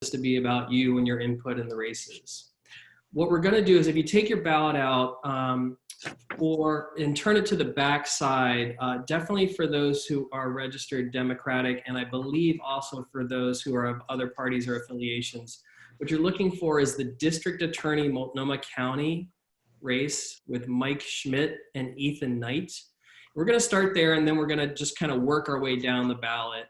to be about you and your input in the races. What we're going to do is if you take your ballot out and turn it to the back side, definitely for those who are registered Democratic, and I believe also for those who are of other parties or affiliations, what you're looking for is the District Attorney Multnomah County race with Mike Schmidt and Ethan Knight. We're going to start there, and then we're going to just kind of work our way down the ballot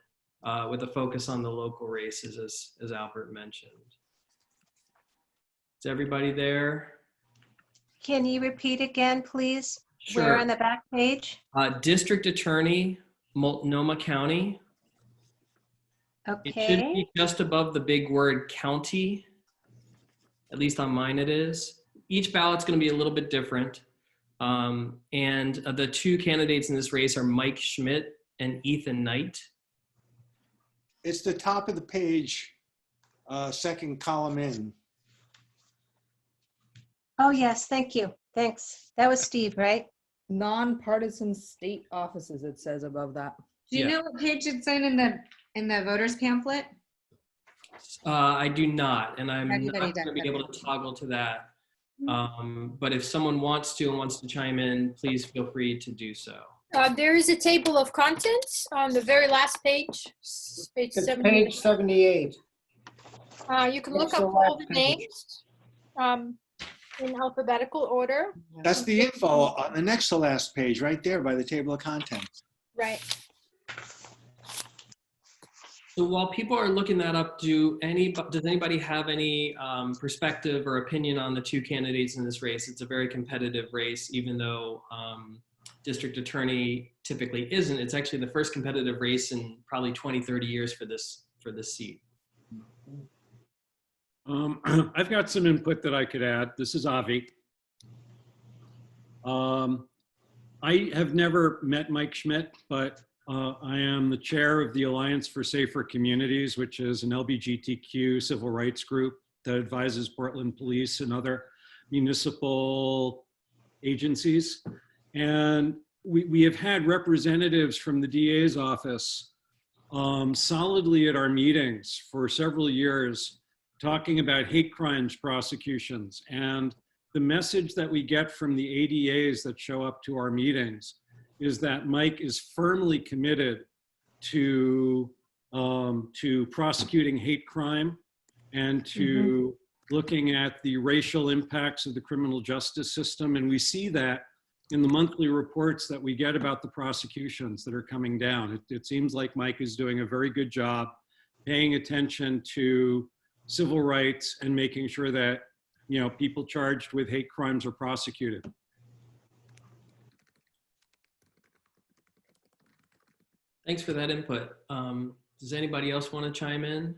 with a focus on the local races, as Albert mentioned. Is everybody there? Can you repeat again, please? Sure. Where on the back page? District Attorney, Multnomah County. Okay. It should be just above the big word county. At least on mine it is. Each ballot's going to be a little bit different. And the two candidates in this race are Mike Schmidt and Ethan Knight. It's the top of the page, second column in. Oh, yes, thank you. Thanks. That was Steve, right? Nonpartisan state offices, it says above that. Do you know what page it's in the voters pamphlet? I do not, and I'm not Everybody going to be does. able to toggle to that. But if someone wants to chime in, please feel free to do so. There is a table of contents on the very last page, page It's 78. page 78. You can look It's up the all last the page. names in alphabetical order. That's the info on the next to last page, right there by the table of contents. Right. So while people are looking that up, does anybody have any perspective or opinion on the two candidates in this race? It's a very competitive race, even though district attorney typically isn't. It's actually the first competitive race in probably 20, 30 years for this seat. I've got some input that I could add. This is Avi. I have never met Mike Schmidt, but I am the chair of the Alliance for Safer Communities, which is an LGBTQ civil rights group that advises Portland Police and other municipal agencies. And we have had representatives from the DA's office solidly at our meetings for several years talking about hate crimes prosecutions. And the message that we get from the ADAs that show up to our meetings is that Mike is firmly committed to prosecuting hate crime and to looking at the racial impacts of the criminal justice system. And we see that in the monthly reports that we get about the prosecutions that are coming down. It seems like Mike is doing a very good job paying attention to civil rights and making sure that, you know, people charged with hate crimes are prosecuted. Thanks for that input. Does anybody else want to chime in?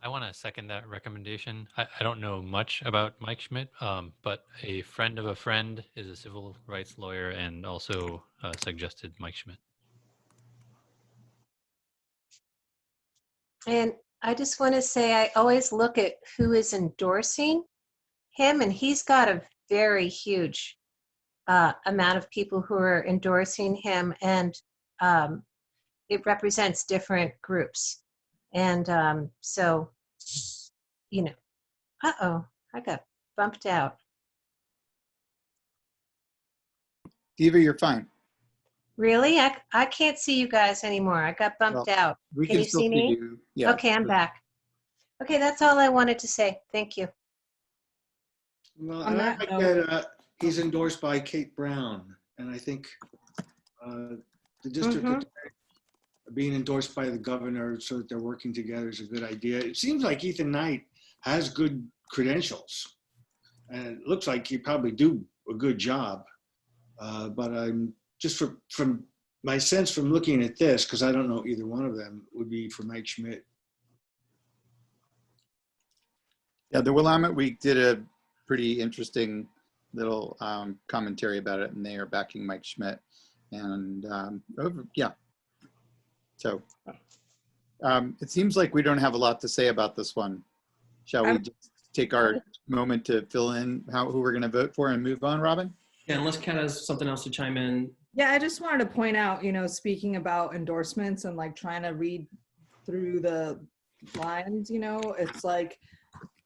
I want to second that recommendation. I don't know much about Mike Schmidt, but a friend of a friend is a civil rights lawyer and also suggested Mike Schmidt. And I just want to say, I always look at who is endorsing him, and he's got a very huge amount of people who are endorsing him, and it represents different groups. And so, you know, uh-oh, I got bumped out. Eva, you're fine. Really? I can't see you guys anymore. I got bumped out. We Can can you still see me? you. Yeah. Okay, I'm back. Okay, that's all I wanted to say. Thank you. Well, On and I that like note- that he's endorsed by Kate Brown, and I think the district attorney being endorsed by the governor so that they're working together is a good idea. It seems like Ethan Knight has good credentials, and it looks like he probably do a good job. But I'm just from my sense from looking at this, because I don't know either one of them, would be for Mike Schmidt. Yeah, the Willamette Week did a pretty interesting little commentary about it, and they are backing Mike Schmidt. And yeah, so it seems like we don't have a lot to say about this one. Shall we just take our moment to fill in who we're going to vote for and move on, Robin? Yeah, unless Kat has something else to chime in. Yeah, I just wanted to point out, you know, speaking about endorsements and like trying to read through the lines, you know, it's like,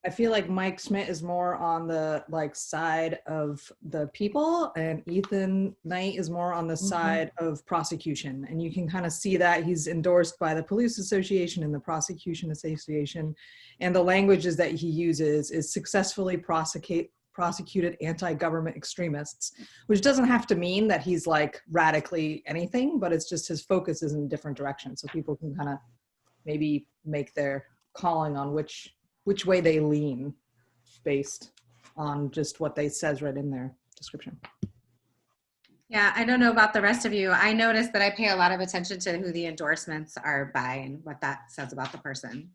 I feel like Mike Schmidt is more on the like side of the people, and Ethan Knight is more on the side of prosecution. And you can kind of see that he's endorsed by the Police Association and the Prosecution Association. And the languages that he uses is successfully prosecuted anti-government extremists, which doesn't have to mean that he's like radically anything, but it's just his focus is in a different direction. So people can kind of maybe make their calling on which way they lean based on just what they says right in their description. Yeah, I don't know about the rest of you. I noticed that I pay a lot of attention to who the endorsements are by and what that says about the person.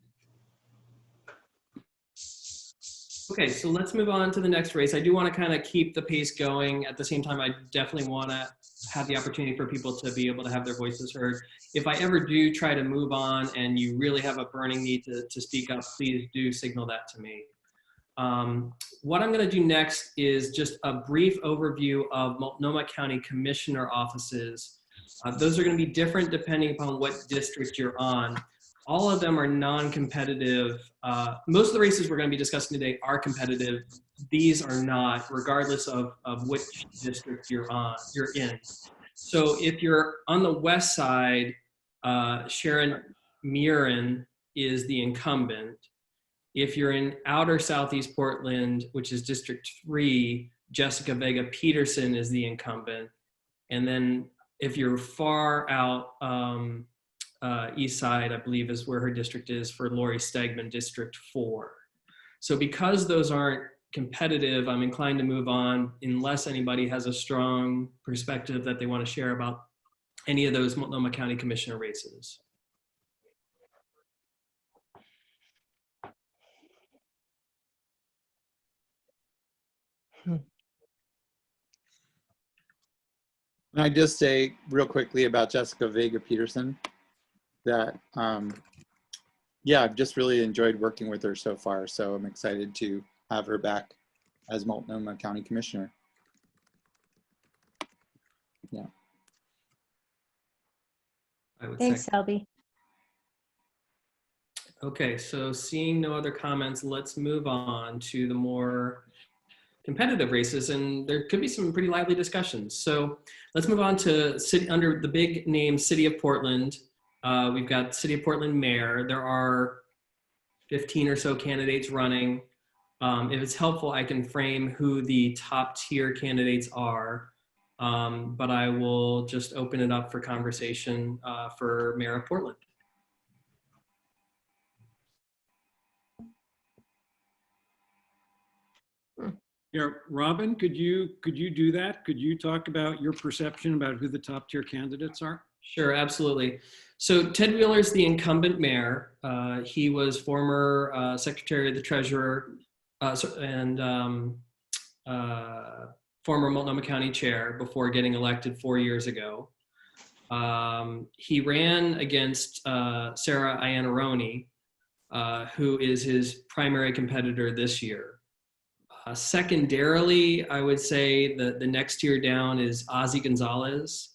Okay, so let's move on to the next race. I do want to kind of keep the pace going. At the same time, I definitely want to have the opportunity for people to be able to have their voices heard. If I ever do try to move on and you really have a burning need to speak up, please do signal that to me. What I'm going to do next is just a brief overview of Multnomah County Commissioner offices. Those are going to be different depending upon what district you're on. All of them are non-competitive. Most of the races we're going to be discussing today are competitive. These are not, regardless of which district you're in. So if you're on the west side, Sharon Murin is the incumbent. If you're in outer Southeast Portland, which is District 3, Jessica Vega Peterson is the incumbent. And then if you're far out, east side, I believe is where her district is, for Lori Stegman, District 4. So because those aren't competitive, I'm inclined to move on unless anybody has a strong perspective that they want to share about any of those Multnomah County Commissioner races. Can I just say real quickly about Jessica Vega Peterson that, yeah, I've just really enjoyed working with her so far. So I'm excited to have her back as Multnomah County Commissioner. Yeah. Thanks, Selby. Okay, so seeing no other comments, let's move on to the more competitive races, and there could be some pretty lively discussions. So let's move on to city, under the big name City of Portland. We've got City of Portland Mayor. There are 15 or so candidates running. If it's helpful, I can frame who the top tier candidates are, but I will just open it up for conversation for Mayor of Portland. Yeah, Robin, could you do that? Could you talk about your perception about who the top tier candidates are? Sure, absolutely. So Ted Wheeler is the incumbent mayor. He was former Secretary of the Treasurer and former Multnomah County Chair before getting elected 4 years ago. He ran against Sarah Iannarone, who is his primary competitor this year. Secondarily, I would say the next tier down is Ozzie Gonzalez,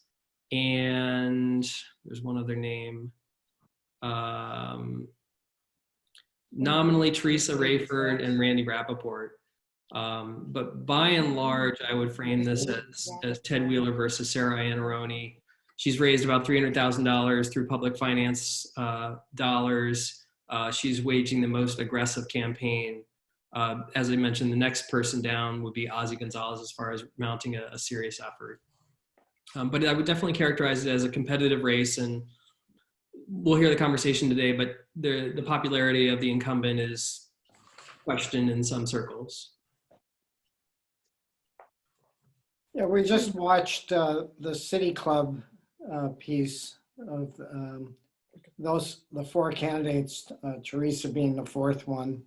and there's one other name. Nominally Teresa Rayford and Randy Rappaport. But by and large, I would frame this as Ted Wheeler versus Sarah Iannarone. She's raised about $300,000 through public finance dollars. She's waging the most aggressive campaign. As I mentioned, the next person down would be Ozzie Gonzalez as far as mounting a serious effort. But I would definitely characterize it as a competitive race, and we'll hear the conversation today, but the popularity of the incumbent is questioned in some circles. Yeah, we just watched the City Club piece of the four candidates, Teresa being the fourth one.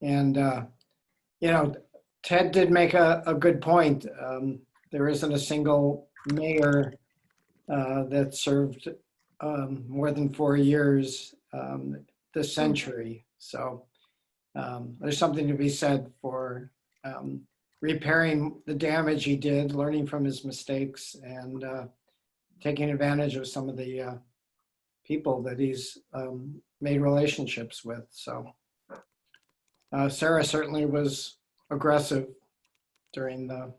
And, you know, Ted did make a good point. There isn't a single mayor that served more than 4 years this century. So there's something to be said for repairing the damage he did, learning from his mistakes, and taking advantage of some of the people that he's made relationships with. So Sarah certainly was aggressive during the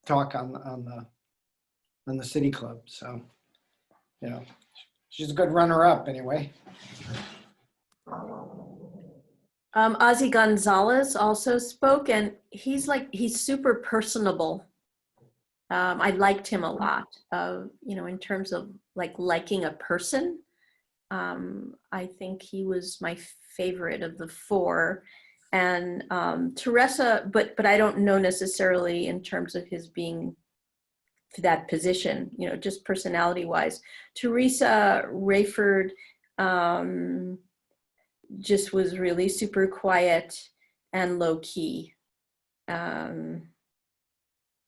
talk on the City Club. So, you know, she's a good runner-up anyway. Ozzy Gonzalez also spoke, and he's super personable. I liked him a lot, you know, in terms of liking a person. I think he was my favorite of the four. And Teresa, but I don't know necessarily in terms of his being that position, you know, just personality wise. Teresa Rayford just was really super quiet and low key.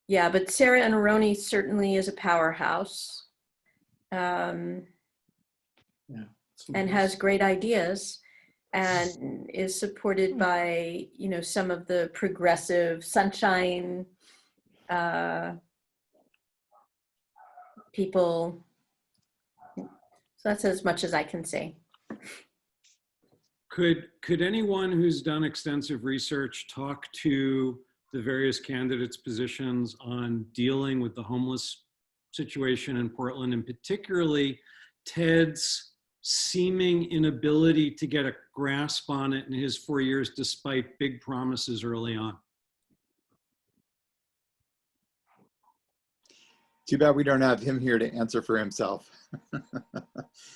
Yeah, but Sarah Anaroni certainly is a powerhouse, and has great ideas, and is supported by, you know, some of the progressive Sunshine people. So that's as much as I can say. Could anyone who's done extensive research talk to the various candidates' positions on dealing with the homeless situation in Portland, and particularly Ted's seeming inability to get a grasp on it in his 4 years, despite big promises early on? Too bad we don't have him here to answer for himself.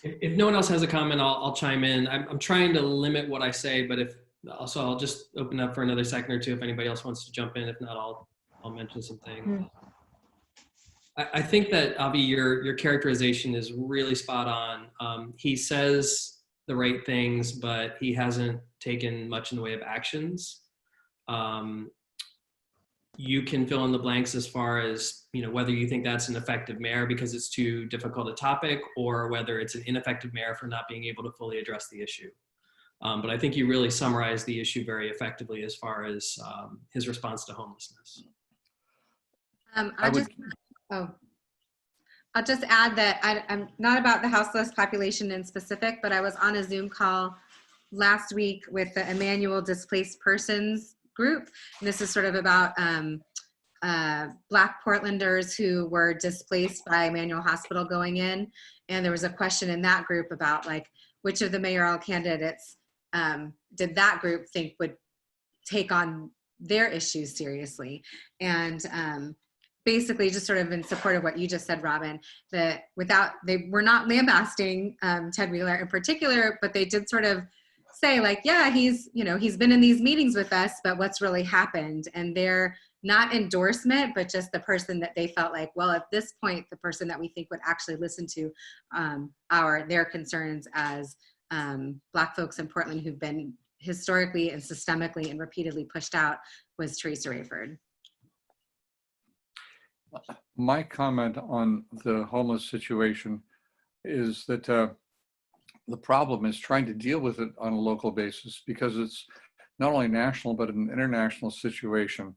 If no one else has a comment, I'll chime in. I'm trying to limit what I say, but I'll just open up for another second or two if anybody else wants to jump in. If not, I'll mention something. I think that, Avi, your characterization is really spot on. He says the right things, but he hasn't taken much in the way of actions. You can fill in the blanks as far as, you know, whether you think that's an effective mayor because it's too difficult a topic, or whether it's an ineffective mayor for not being able to fully address the issue. But I think you really summarized the issue very effectively as far as his response to homelessness. I'll just add that I'm not about the houseless population in specific, but I was on a Zoom call last week with the Emmanuel Displaced Persons group. And this is sort of about Black Portlanders who were displaced by Emmanuel Hospital going in. And there was a question in that group about which of the mayoral candidates did that group think would take on their issues seriously. And basically just sort of in support of what you just said, Robin, that they were not lambasting Ted Wheeler in particular, but they did sort of say yeah, he's been in these meetings with us, but what's really happened? And they're not endorsement, but just the person that they felt well, at this point, the person that we think would actually listen to their concerns as Black folks in Portland who've been historically and systemically and repeatedly pushed out was Teresa Rayford. My comment on the homeless situation is that the problem is trying to deal with it on a local basis, because it's not only national, but an international situation.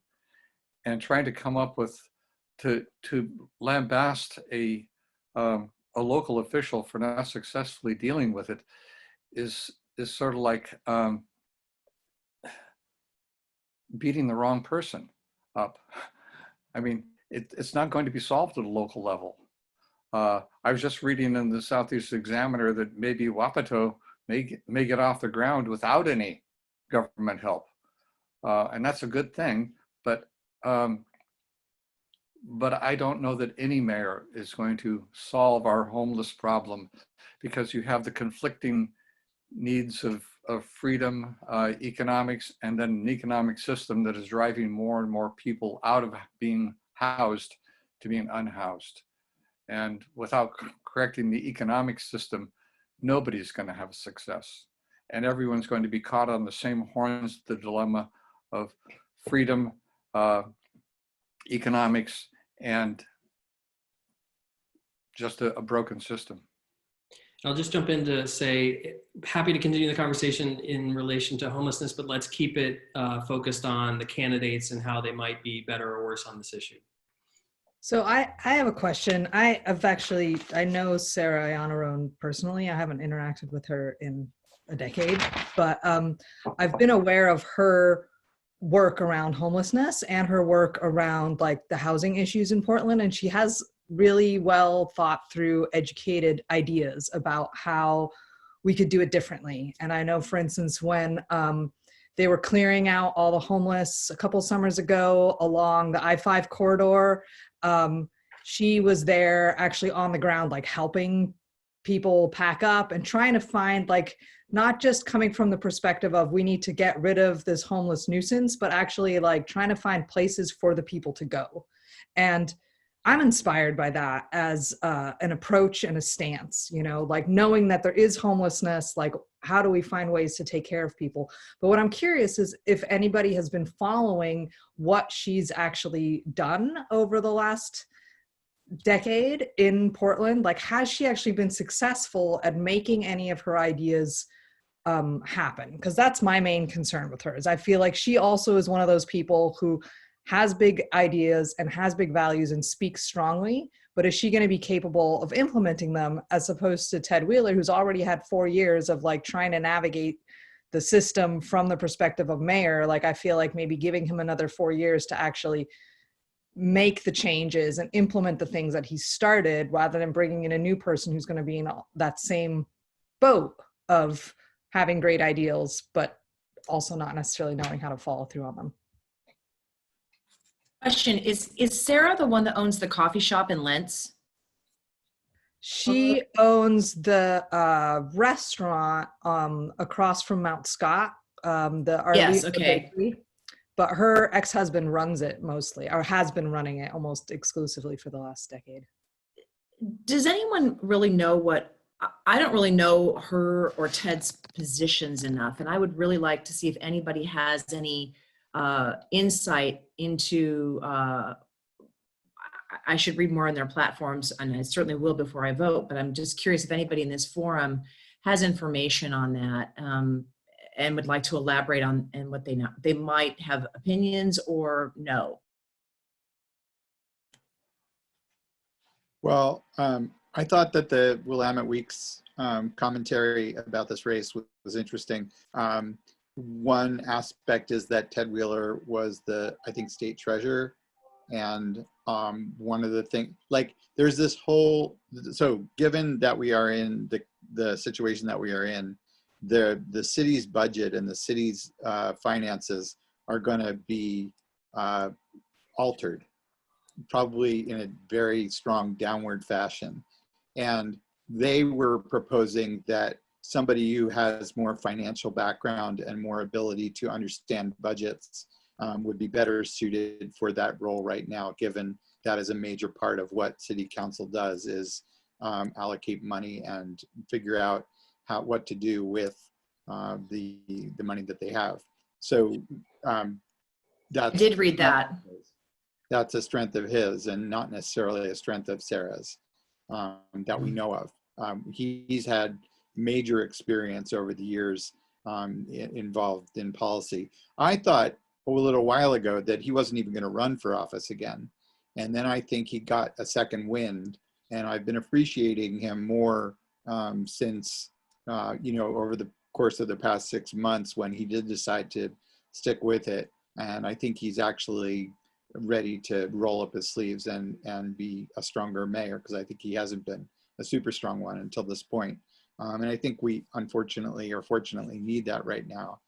And trying to come up with, to lambast a local official for not successfully dealing with it is sort of like beating the wrong person up. I mean, it's not going to be solved at a local level. I was just reading in the Southeast Examiner that maybe Wapato may get off the ground without any government help. And that's a good thing, but I don't know that any mayor is going to solve our homeless problem, because you have the conflicting needs of freedom, economics, and then an economic system that is driving more and more people out of being housed to being unhoused. And without correcting the economic system, nobody's going to have success. And everyone's going to be caught on the same horns, the dilemma of freedom, economics, and just a broken system. I'll just jump in to say, happy to continue the conversation in relation to homelessness, but let's keep it focused on the candidates and how they might be better or worse on this issue. So I have a question. I know Sarah Iannarone personally. I haven't interacted with her in a decade, but I've been aware of her work around homelessness and her work around like the housing issues in Portland. And she has really well thought through, educated ideas about how we could do it differently. And I know, for instance, when they were clearing out all the homeless a couple summers ago along the I-5 corridor, she was there actually on the ground, like helping people pack up and trying to find, like, not just coming from the perspective of we need to get rid of this homeless nuisance, but actually like trying to find places for the people to go. And I'm inspired by that as an approach and a stance, you know, like knowing that there is homelessness, like how do we find ways to take care of people? But what I'm curious is if anybody has been following what she's actually done over the last decade in Portland. Like, has she actually been successful at making any of her ideas happen? Because that's my main concern with her, is I feel like she also is one of those people who has big ideas and has big values and speaks strongly, but is she going to be capable of implementing them, as opposed to Ted Wheeler, who's already had 4 years of like trying to navigate the system from the perspective of mayor? Like, I feel like maybe giving him another 4 years to actually make the changes and implement the things that he started, rather than bringing in a new person who's going to be in that same boat of having great ideals, but also not necessarily knowing how to follow through on them. Question, is Sarah the one that owns the coffee shop in Lentz? She owns the restaurant across from Mount Scott. Yes, okay. Bakery. But her ex-husband runs it mostly, or has been running it almost exclusively for the last decade. Does anyone really know what, I don't really know her or Ted's positions enough, and I would really like to see if anybody has any insight into, I should read more on their platforms, and I certainly will before I vote, but I'm just curious if anybody in this forum has information on that. And would like to elaborate on and what they know. They might have opinions or no. Well, I thought that the Willamette Week's commentary about this race was interesting. One aspect is that Ted Wheeler was I think, state treasurer. And one of the things, like, there's this whole, so given that we are in the situation that we are in, the city's budget and the city's finances are going to be altered, probably in a very strong downward fashion. And they were proposing that somebody who has more financial background and more ability to understand budgets would be better suited for that role right now, given that is a major part of what city council does, is allocate money and figure out what to do with the money that they have. So I did read that. That's a strength of his, and not necessarily a strength of Sarah's that we know of. He's had major experience over the years involved in policy. I thought a little while ago that he wasn't even going to run for office again, and then I think he got a second wind, and I've been appreciating him more since over the course of the past 6 months, when he did decide to stick with it. And I think he's actually ready to roll up his sleeves and be a stronger mayor, because I think he hasn't been a super strong one until this point. And I think we unfortunately or fortunately need that right now.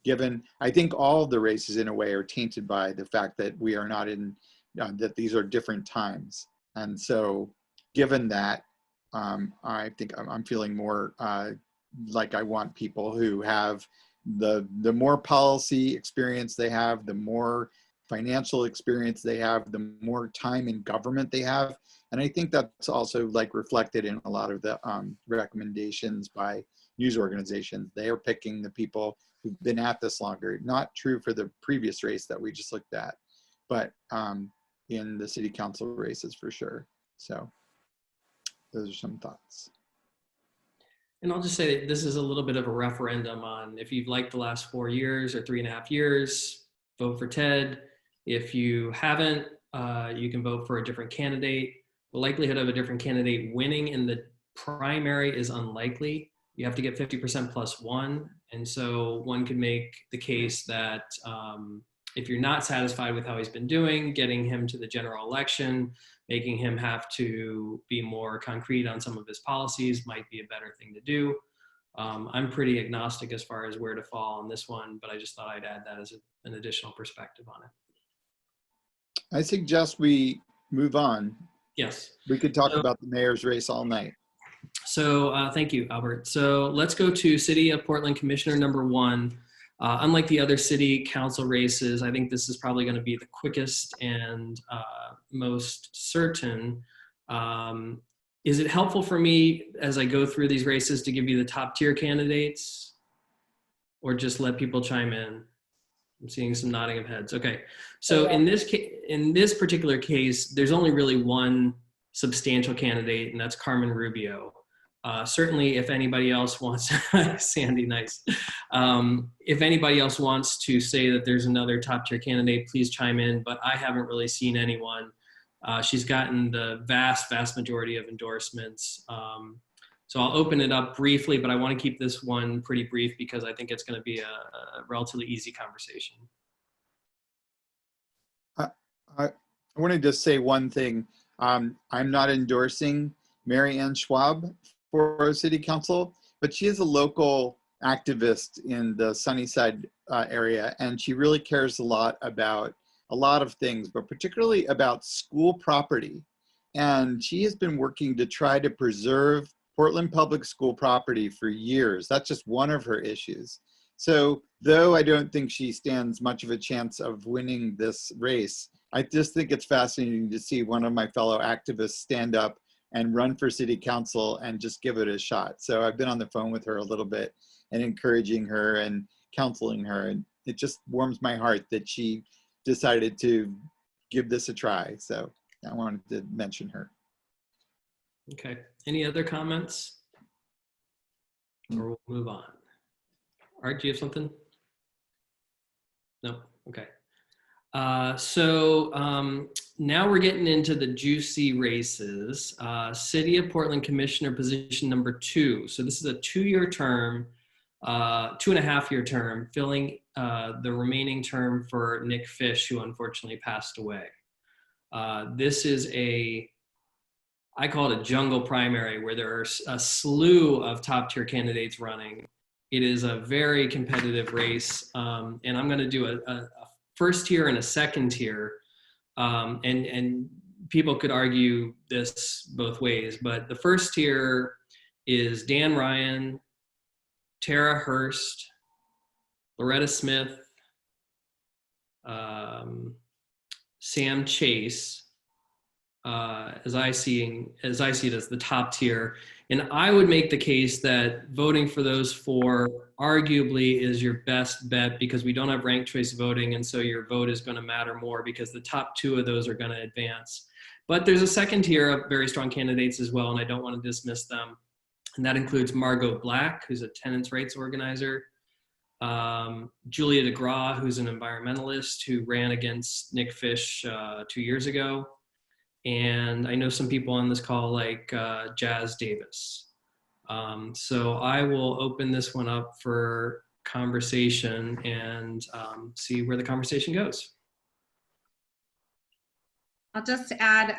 Given, I think all of the races in a way are tainted by the fact that we are not in, that these are different times. And so given that, I think I'm feeling more like I want people who have the more policy experience they have, the more financial experience they have, the more time in government they have. And I think that's also like reflected in a lot of the recommendations by news organizations. They are picking the people who've been at this longer. Not true for the previous race that we just looked at, but in the city council races for sure. So those are some thoughts. And I'll just say that this is a little bit of a referendum on if you've liked the last 4 years or 3.5 years, vote for Ted. If you haven't, you can vote for a different candidate. The likelihood of a different candidate winning in the primary is unlikely. you have to get 50% plus one. And so one could make the case that if you're not satisfied with how he's been doing, getting him to the general election, making him have to be more concrete on some of his policies might be a better thing to do. I'm pretty agnostic as far as where to fall on this one, but I just thought I'd add that as an additional perspective on it. I suggest we move on. Yes. We could talk about the mayor's race all night. So thank you, Albert. So let's go to City of Portland Commissioner number 1. Unlike the other city council races, I think this is probably going to be the quickest and most certain. Is it helpful for me as I go through these races to give you the top tier candidates, or just let people chime in? I'm seeing some nodding of heads. Okay, so in this particular case, there's only really one substantial candidate, and that's Carmen Rubio. Certainly, if anybody else wants, Sandy, nice. If anybody else wants to say that there's another top tier candidate, please chime in, but I haven't really seen anyone. She's gotten the vast majority of endorsements. So I'll open it up briefly, but I want to keep this one pretty brief because I think it's going to be a relatively easy conversation. I wanted to say one thing. I'm not endorsing Mary Ann Schwab for city council, but she is a local activist in the Sunnyside area, and she really cares a lot about a lot of things, but particularly about school property. And she has been working to try to preserve Portland public school property for years. That's just one of her issues. So though I don't think she stands much of a chance of winning this race, I just think it's fascinating to see one of my fellow activists stand up and run for city council and just give it a shot. So I've been on the phone with her a little bit and encouraging her and counseling her. And it just warms my heart that she decided to give this a try. So I wanted to mention her. Okay, any other comments? Or we'll move on. Art, do you have something? No, okay. Now we're getting into the juicy races. City of Portland Commissioner position number 2. So this is a 2-year term, 2.5-year term, filling the remaining term for Nick Fish, who unfortunately passed away. This is I call it a jungle primary, where there are a slew of top tier candidates running. It is a very competitive race. And I'm gonna do a first tier and a second tier. And people could argue this both ways, but the first tier is Dan Ryan, Tara Hurst, Loretta Smith, Sam Chase, as I see it as the top tier. And I would make the case that voting for those 4 arguably is your best bet, because we don't have ranked choice voting, and so your vote is going to matter more because the top 2 of those are going to advance. But there's a second tier of very strong candidates as well, and I don't want to dismiss them. And that includes Margot Black, who's a tenants' rights organizer, Julia DeGraw, who's an environmentalist who ran against Nick Fish 2 years ago. And I know some people on this call like Jazz Davis. So I will open this one up for conversation and see where the conversation goes. I'll just add,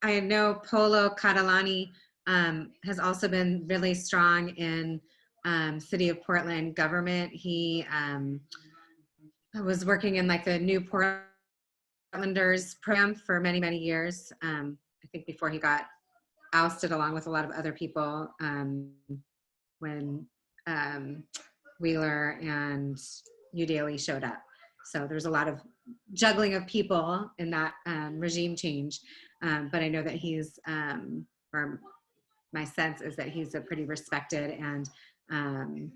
I know Polo Catalani has also been really strong in City of Portland government. He was working in like the New Portlanders program for many, many years. I think before he got ousted along with a lot of other people when Wheeler and Hugh Daly showed up. So there's a lot of juggling of people in that regime change. But I know that he's, or my sense is that he's a pretty respected and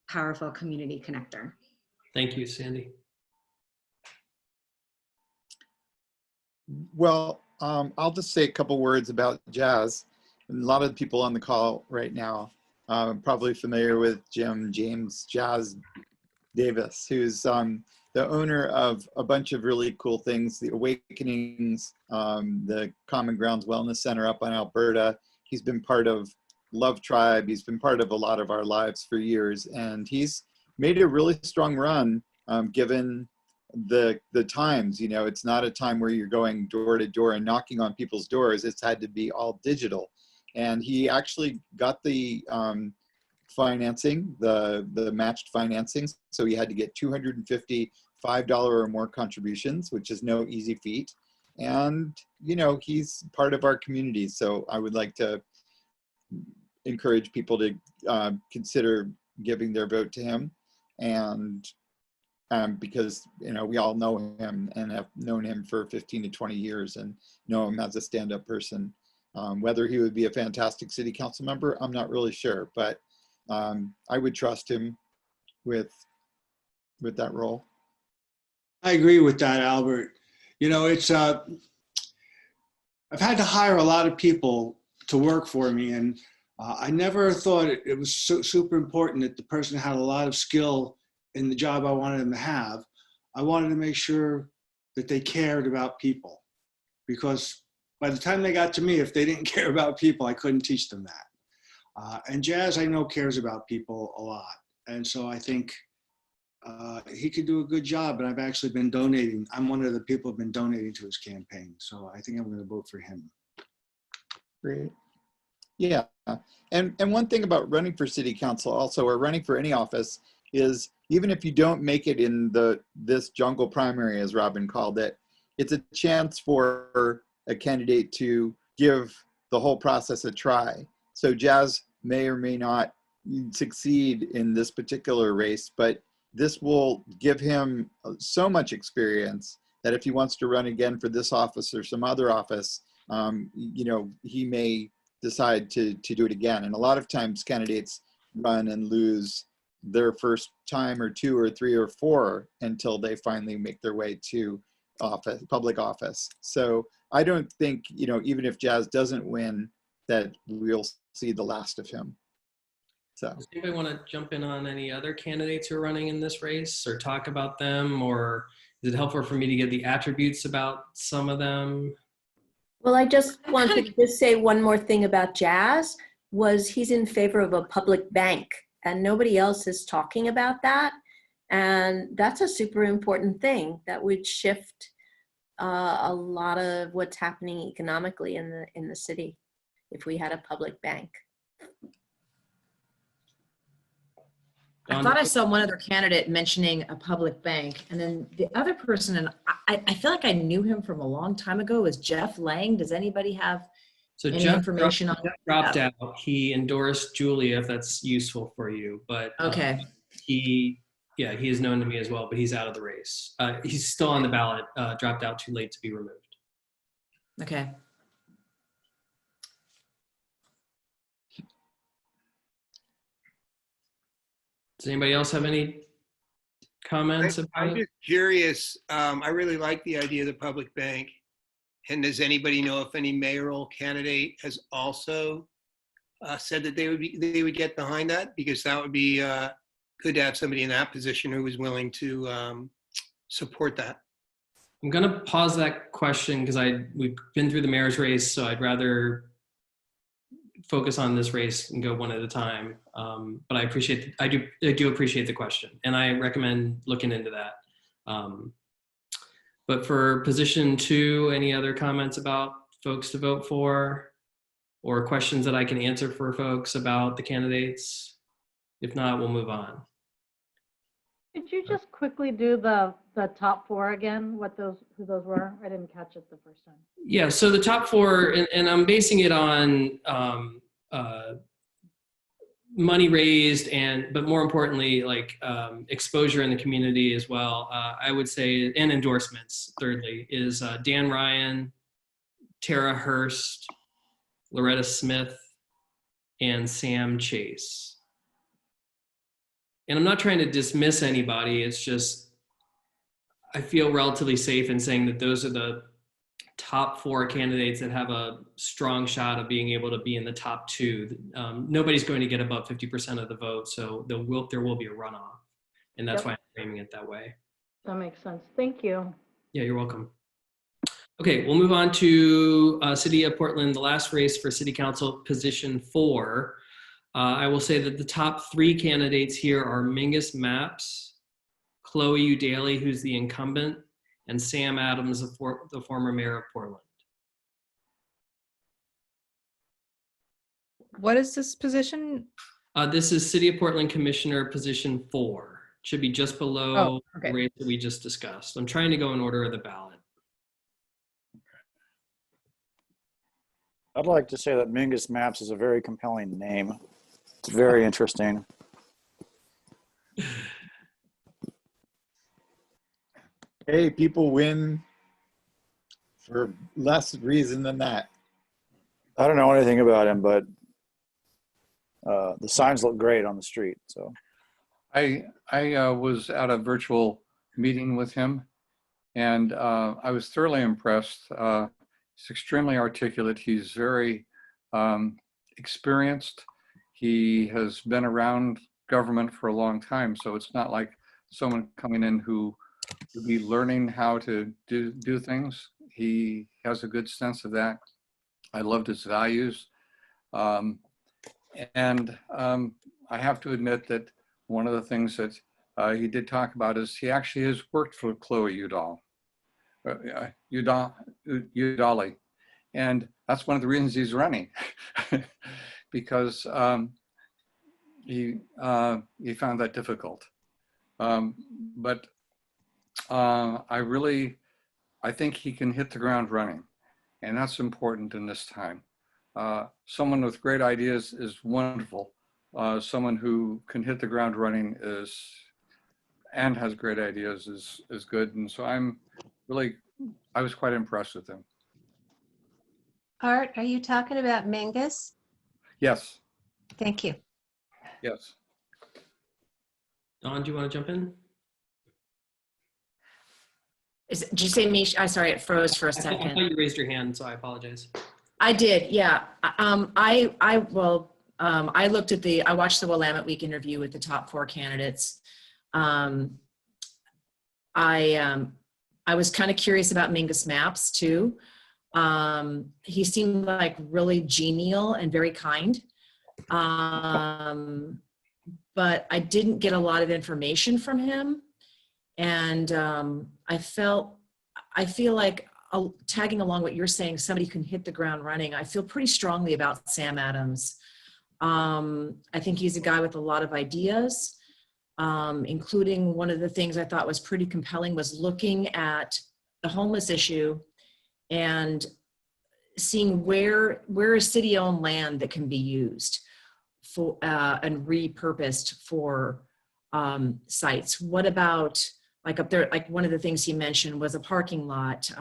powerful community connector. Thank you, Sandy. Well, I'll just say a couple words about Jazz. And a lot of people on the call right now are probably familiar with James Jazz Davis, who's the owner of a bunch of really cool things, the Awakenings, the Common Grounds Wellness Center up on Alberta. He's been part of Love Tribe. He's been part of a lot of our lives for years, and he's made a really strong run given the times. You know, it's not a time where you're going door to door and knocking on people's doors. It's had to be all digital. And he actually got the financing, the matched financing. So he had to get $250 $5 or more contributions, which is no easy feat. And, you know, he's part of our community. So I would like to encourage people to consider giving their vote to him. And because, you know, we all know him and have known him for 15 to 20 years and know him as a stand-up person. Whether he would be a fantastic city council member, I'm not really sure, but I would trust him with that role. I agree with that, Albert. You know, it's I've had to hire a lot of people to work for me, and I never thought it was super important that the person had a lot of skill in the job I wanted them to have. I wanted to make sure that they cared about people, because by the time they got to me, if they didn't care about people, I couldn't teach them that. And Jazz, I know, cares about people a lot. And so I think he could do a good job, and I've actually been donating. I'm one of the people who've been donating to his campaign. So I think I'm going to vote for him. Great. Yeah. And one thing about running for city council also, or running for any office, is even if you don't make it in this jungle primary, as Robin called it, it's a chance for a candidate to give the whole process a try. So Jazz may or may not succeed in this particular race, but this will give him so much experience that if he wants to run again for this office or some other office, you know, he may decide to do it again. And a lot of times candidates run and lose their first time or two or three or four until they finally make their way to office, public office. So I don't think, you know, even if Jazz doesn't win, that we'll see the last of him. So does anybody want to jump in on any other candidates who are running in this race or talk about them, or is it helpful for me to give the attributes about some of them? Well, I just wanted to just say one more thing about Jazz, was he's in favor of a public bank, and nobody else is talking about that. And that's a super important thing that would shift a lot of what's happening economically in the city if we had a public bank. I thought I saw one other candidate mentioning a public bank, and then the other person, and I feel like I knew him from a long time ago, was Jeff Lang. Does anybody have any Jeff information on dropped out? He endorsed Julia, if that's useful for you, but okay. He is known to me as well, but he's out of the race. He's still on the ballot, dropped out too late to be removed. Okay. Does anybody else have any comments about I'm it? just curious. I really like the idea of the public bank. And does anybody know if any mayoral candidate has also said that they would get behind that? Because that would be good to have somebody in that position who was willing to support that. I'm going to pause that question because we've been through the mayor's race, so I'd rather focus on this race and go one at a time. But I do appreciate the question, and I recommend looking into that. But for position 2, any other comments about folks to vote for, or questions that I can answer for folks about the candidates? If not, we'll move on. Could you just quickly do the top 4 again? Who those were? I didn't catch it the first time. Yeah, so the top 4, and I'm basing it on money raised, but more importantly, like exposure in the community as well. I would say, and endorsements, thirdly, is Dan Ryan, Tara Hurst, Loretta Smith, and Sam Chase. And I'm not trying to dismiss anybody. It's just, I feel relatively safe in saying that those are the top 4 candidates that have a strong shot of being able to be in the top 2. Nobody's going to get above 50% of the vote, so there will be a runoff. And that's why I'm framing it that way. That makes sense. Thank you. Yeah, you're welcome. Okay, we'll move on to City of Portland, the last race for City Council, position 4. I will say that the top 3 candidates here are Mingus Mapps, Chloe Eudaly, who's the incumbent, and Sam Adams, the former mayor of Portland. What is this position? This is City of Portland Commissioner position 4. Should be just below okay. the race that we just discussed. I'm trying to go in order of the ballot. I'd like to say that Mingus Maps is a very compelling name. It's very interesting. Hey, people win for less reason than that. I don't know anything about him, but the signs look great on the street. So I was at a virtual meeting with him, and I was thoroughly impressed. He's extremely articulate. He's very experienced. He has been around government for a long time, so it's not like someone coming in who would be learning how to do things. He has a good sense of that. I loved his values. And I have to admit that one of the things that he did talk about is he actually has worked for Chloe Eudaly. And that's one of the reasons he's running, because he found that difficult. But I think he can hit the ground running, and that's important in this time. Someone with great ideas is wonderful. Someone who can hit the ground running and has great ideas is good. And so I was quite impressed with him. Art, are you talking about Mingus? Yes. Thank you. Yes. Don, do you want to jump in? Did you say Mish? I'm sorry, it froze for a I second. thought you raised your hand, so I apologize. I did, yeah. I looked at I watched the Willamette Week interview with the top 4 candidates. I was kind of curious about Mingus Mapps too. He seemed like really genial and very kind. But I didn't get a lot of information from him. And I feel like tagging along what you're saying, somebody can hit the ground running. I feel pretty strongly about Sam Adams. I think he's a guy with a lot of ideas, including one of the things I thought was pretty compelling was looking at the homeless issue and seeing where is city-owned land that can be used for and repurposed for sites. What about, like up there, like one of the things he mentioned was a parking lot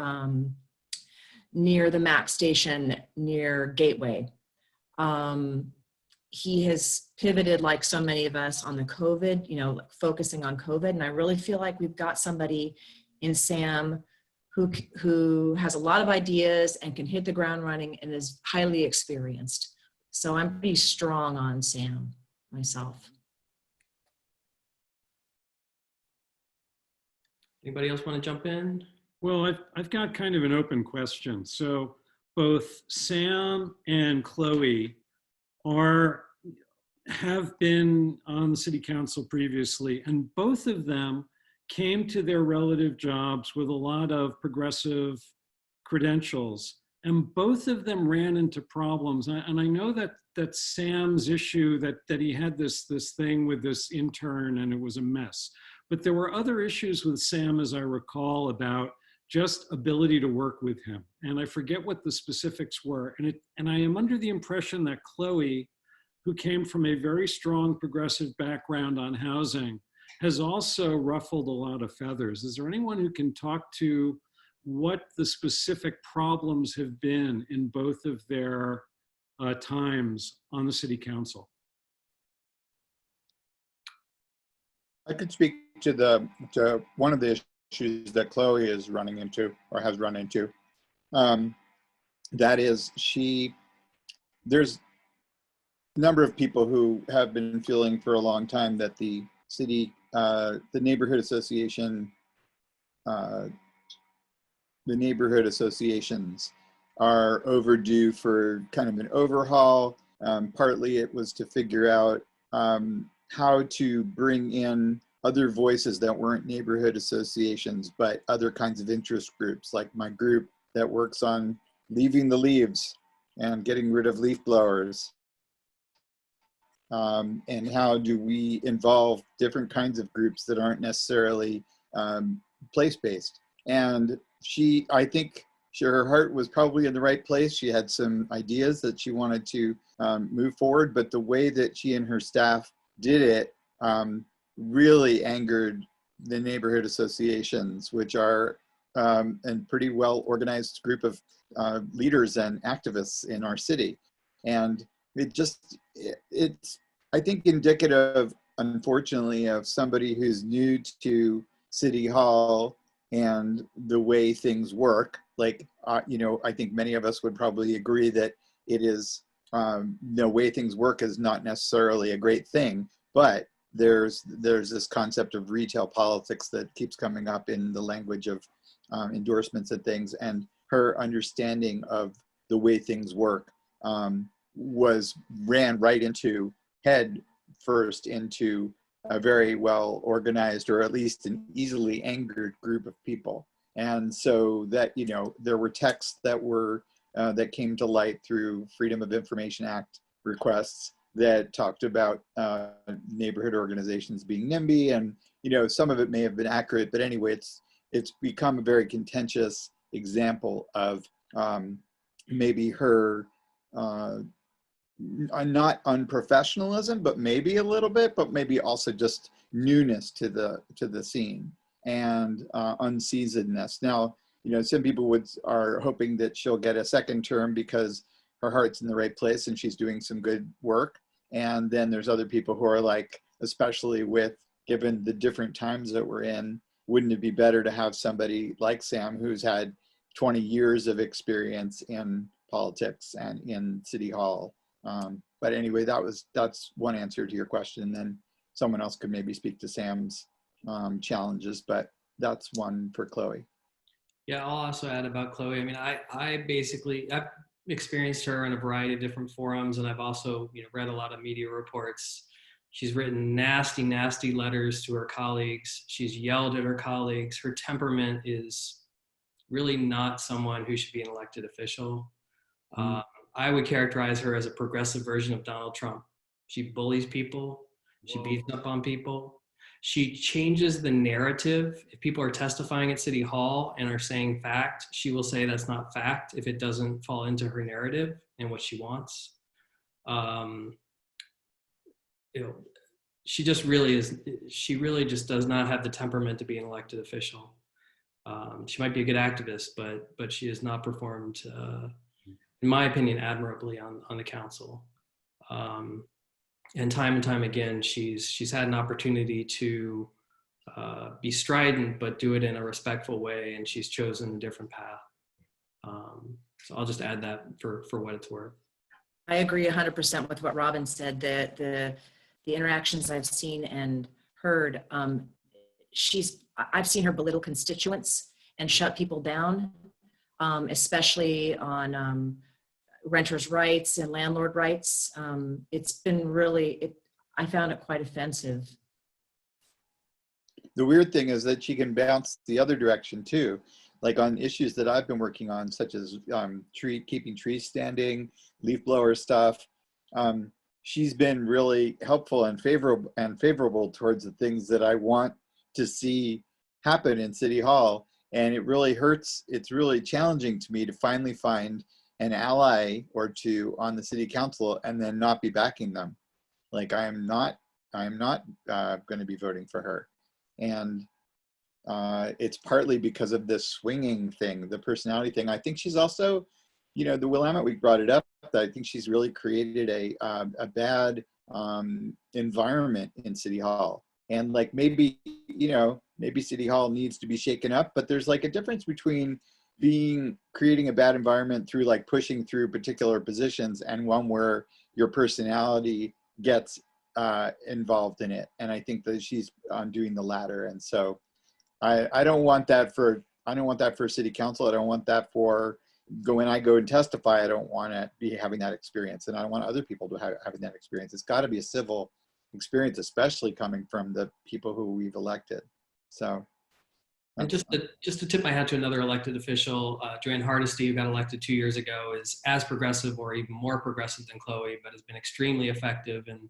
near the MAP station near Gateway. He has pivoted, like so many of us, on the COVID, focusing on COVID. And I really feel like we've got somebody in Sam who has a lot of ideas and can hit the ground running and is highly experienced. So I'm pretty strong on Sam myself. Anybody else want to jump in? Well, I've got kind of an open question. So both Sam and Chloe have been on the city council previously, and both of them came to their relative jobs with a lot of progressive credentials, and both of them ran into problems. And I know that Sam's issue, that he had this thing with this intern and it was a mess. But there were other issues with Sam, as I recall, about just ability to work with him. And I forget what the specifics were. And I am under the impression that Chloe, who came from a very strong progressive background on housing, has also ruffled a lot of feathers. Is there anyone who can talk to what the specific problems have been in both of their times on the city council? I could speak to one of the issues that Chloe is running into or has run into. That is, there's a number of people who have been feeling for a long time that the city, the neighborhood associations are overdue for kind of an overhaul. partly it was to figure out how to bring in other voices that weren't neighborhood associations, but other kinds of interest groups, like my group that works on leaving the leaves and getting rid of leaf blowers. And how do we involve different kinds of groups that aren't necessarily place-based? And I think her heart was probably in the right place. She had some ideas that she wanted to move forward, but the way that she and her staff did it really angered the neighborhood associations, which are a pretty well organized group of leaders and activists in our city. And it's, I think, indicative, unfortunately, of somebody who's new to City Hall and the way things work. Like, you know, I think many of us would probably agree that it is, the way things work is not necessarily a great thing, but there's this concept of retail politics that keeps coming up in the language of endorsements and things, and her understanding of the way things work ran right into head first into a very well organized, or at least an easily angered group of people. And so that, you know, there were texts that were that came to light through Freedom of Information Act requests that talked about neighborhood organizations being NIMBY, and, you know, some of it may have been accurate, but anyway, it's become a very contentious example of maybe her not unprofessionalism, but maybe a little bit, but maybe also just newness to the scene and unseasonedness. Now, you know, some people are hoping that she'll get a second term because her heart's in the right place and she's doing some good work. And then there's other people who are like, especially given the different times that we're in, wouldn't it be better to have somebody like Sam, who's had 20 years of experience in politics and in City Hall? But anyway, that's one answer to your question. And then someone else could maybe speak to Sam's challenges, but that's one for Chloe. Yeah, I'll also add about Chloe. I mean, I've experienced her in a variety of different forums, and I've also, you know, read a lot of media reports. She's written nasty, nasty letters to her colleagues. She's yelled at her colleagues. Her temperament is really not someone who should be an elected official. I would characterize her as a progressive version of Donald Trump. She bullies people. She beats up on people. She changes the narrative. If people are testifying at City Hall and are saying fact, she will say that's not fact if it doesn't fall into her narrative and what she wants. You know, she really just does not have the temperament to be an elected official. She might be a good activist, but she has not performed, in my opinion, admirably on the council. And time again, she's had an opportunity to be strident, but do it in a respectful way, and she's chosen a different path. So I'll just add that for what it's worth. I agree 100% with what Robin said. That the interactions I've seen and heard, I've seen her belittle constituents and shut people down, especially on renters' rights and landlord rights. It's been I found it quite offensive. The weird thing is that she can bounce the other direction too, like on issues that I've been working on, such as keeping trees standing, leaf blower stuff. She's been really helpful and favorable towards the things that I want to see happen in City Hall. And it really hurts. It's really challenging to me to finally find an ally or two on the city council and then not be backing them. Like I am not going to be voting for her. And it's partly because of this swinging thing, the personality thing. I think she's also, you know, the Willamette Week brought it up. I think she's really created a bad environment in City Hall. And like maybe City Hall needs to be shaken up, but there's like a difference between creating a bad environment through like pushing through particular positions and one where your personality gets involved in it. And I think that she's doing the latter. And so I don't want that for city council. I don't want that for when I go and testify, I don't want to be having that experience, and I don't want other people to have having that experience. It's got to be a civil experience, especially coming from the people who we've elected. So, and just to tip my hat to another elected official, Joanne Hardesty, who got elected 2 years ago, is as progressive or even more progressive than Chloe, but has been extremely effective. And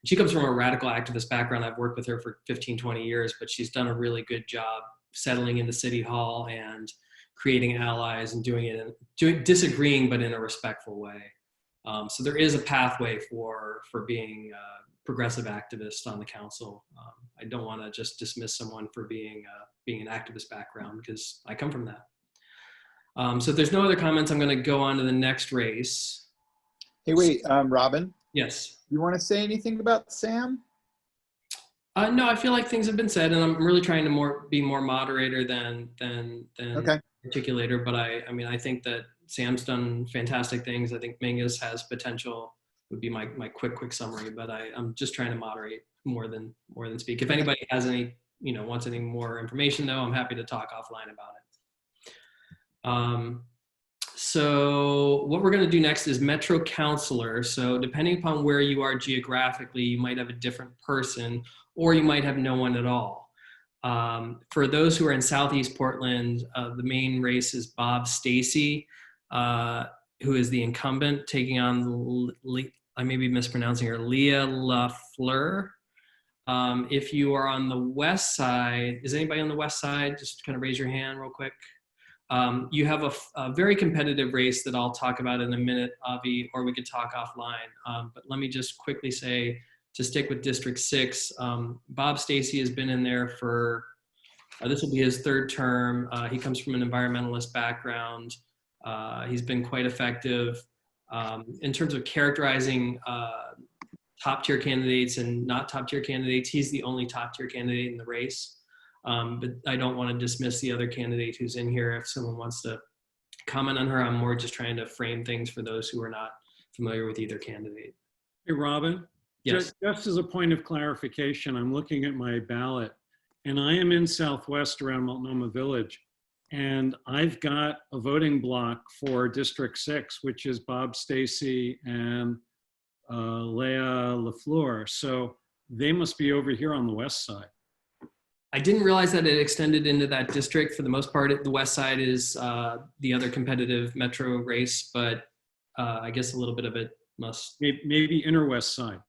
she comes from a radical activist background. I've worked with her for 15, 20 years, but she's done a really good job settling into City Hall and creating allies and disagreeing, but in a respectful way. So there is a pathway for being progressive activist on the council. I don't want to just dismiss someone for being an activist background, because I come from that. So if there's no other comments, I'm going to go on to the next race. Hey, wait, Robin. Yes. You want to say anything about Sam? No, I feel like things have been said, and I'm really trying to be more moderator than Okay. articulator. But I think that Sam's done fantastic things. I think Mingus has potential. Would be my quick summary. But I'm just trying to moderate more than speak. If anybody has any, wants any more information, though, I'm happy to talk offline about it. So what we're going to do next is Metro Counselor. So depending upon where you are geographically, you might have a different person, or you might have no one at all. For those who are in Southeast Portland, the main race is Bob Stacy, who is the incumbent, taking on, I may be mispronouncing her, Leah LaFleur. If you are on the west side, is anybody on the west side? Just kind of raise your hand real quick. You have a very competitive race that I'll talk about in a minute, Avi, or we could talk offline. But let me just quickly say, to stick with District 6, Bob Stacy has been in there for, this will be his third term. He comes from an environmentalist background. He's been quite effective. In terms of characterizing top tier candidates and not top tier candidates, he's the only top tier candidate in the race. But I don't want to dismiss the other candidate who's in here. If someone wants to comment on her, I'm more just trying to frame things for those who are not familiar with either candidate. Hey, Robin. Yes. Just as a point of clarification, I'm looking at my ballot, and I am in Southwest around Multnomah Village, and I've got a voting block for District 6, which is Bob Stacy and Leah LaFleur. So they must be over here on the west side. I didn't realize that it extended into that district. For the most part, the west side is the other competitive Metro race, but I guess a little bit of it must. Maybe inner west side.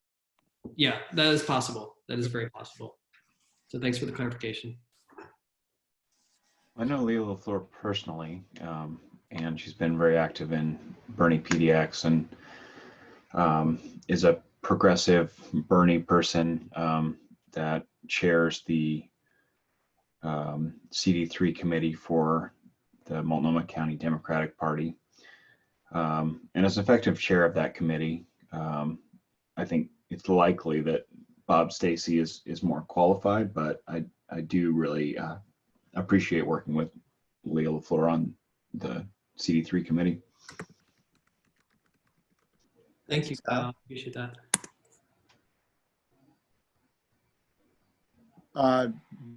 Yeah, that is possible. That is very possible. So thanks for the clarification. I know Leah LaFleur personally, and she's been very active in Bernie PDX and is a progressive Bernie person that chairs the CD3 committee for the Multnomah County Democratic Party. And as effective chair of that committee, I think it's likely that Bob Stacy is more qualified, but I do really appreciate working with Leah LaFleur on the CD3 committee. Thank you, Kyle. Appreciate that.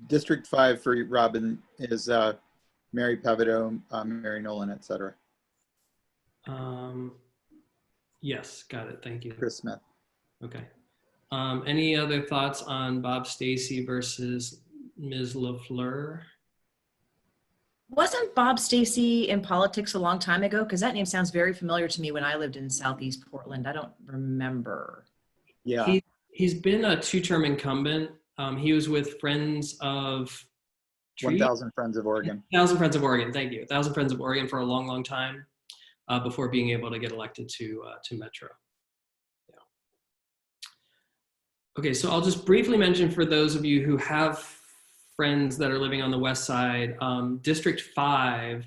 District 5 for Robin is Mary Pavido, Mary Nolan, etc. Yes, got it. Thank you. Chris Smith. Okay. Any other thoughts on Bob Stacy versus Ms. LaFleur? Wasn't Bob Stacy in politics a long time ago? Because that name sounds very familiar to me when I lived in Southeast Portland. I don't remember. Yeah. He's been a two-term incumbent. He was with Friends of 1,000 Friends of Oregon. 1,000 Friends of Oregon. Thank you. 1,000 Friends of Oregon for a long, long time before being able to get elected to Metro. Yeah. Okay, so I'll just briefly mention for those of you who have friends that are living on the west side, District 5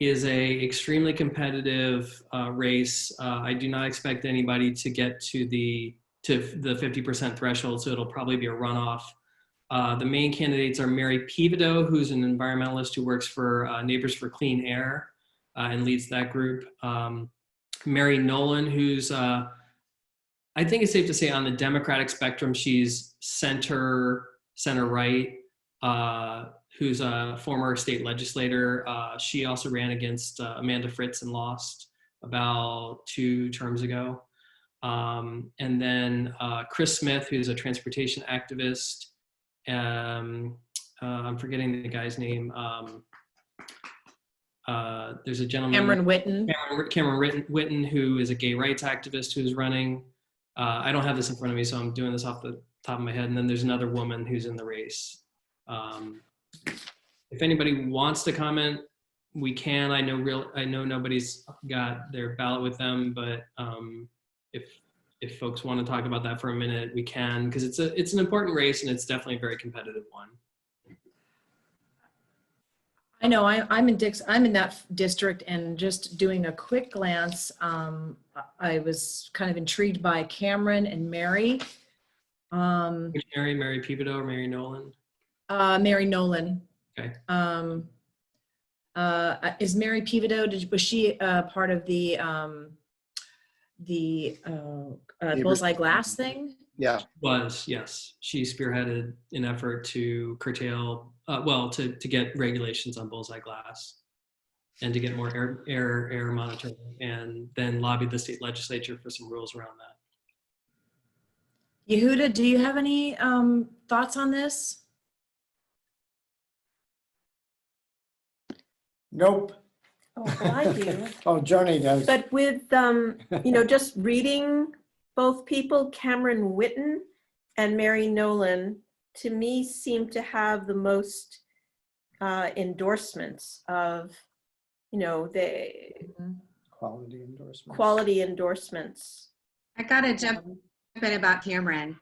is a extremely competitive race. I do not expect anybody to get to the 50% threshold, so it'll probably be a runoff. The main candidates are Mary Pivido, who's an environmentalist who works for Neighbors for Clean Air and leads that group. Mary Nolan, who's, I think it's safe to say on the Democratic spectrum, she's center-right. who's a former state legislator. She also ran against Amanda Fritz and lost about 2 terms ago. And then Chris Smith, who's a transportation activist. I'm forgetting the guy's name. There's a gentleman, Cameron Whitten. Cameron Whitten, who is a gay rights activist who's running. I don't have this in front of me, so I'm doing this off the top of my head. And then there's another woman who's in the race. If anybody wants to comment, we can. I know nobody's got their ballot with them, but if folks want to talk about that for a minute, we can, because it's an important race and it's definitely a very competitive one. I know I'm in that district, and just doing a quick glance, I was kind of intrigued by Cameron and Mary. Mary Pivoto or Mary Nolan? Mary Nolan. Okay. Is Mary Pivoto, was she part of the Bullseye Glass thing? Yeah. Yes. She spearheaded an effort to curtail, to get regulations on Bullseye Glass and to get more air monitoring, and then lobbied the state legislature for some rules around that. Yehuda, do you have any thoughts on this? Nope. Oh, well, I do. Oh, Joni does. But with, just reading both people, Cameron Whitten and Mary Nolan, to me seem to have the most endorsements of, the Quality endorsements. quality endorsements. I gotta jump in about Cameron.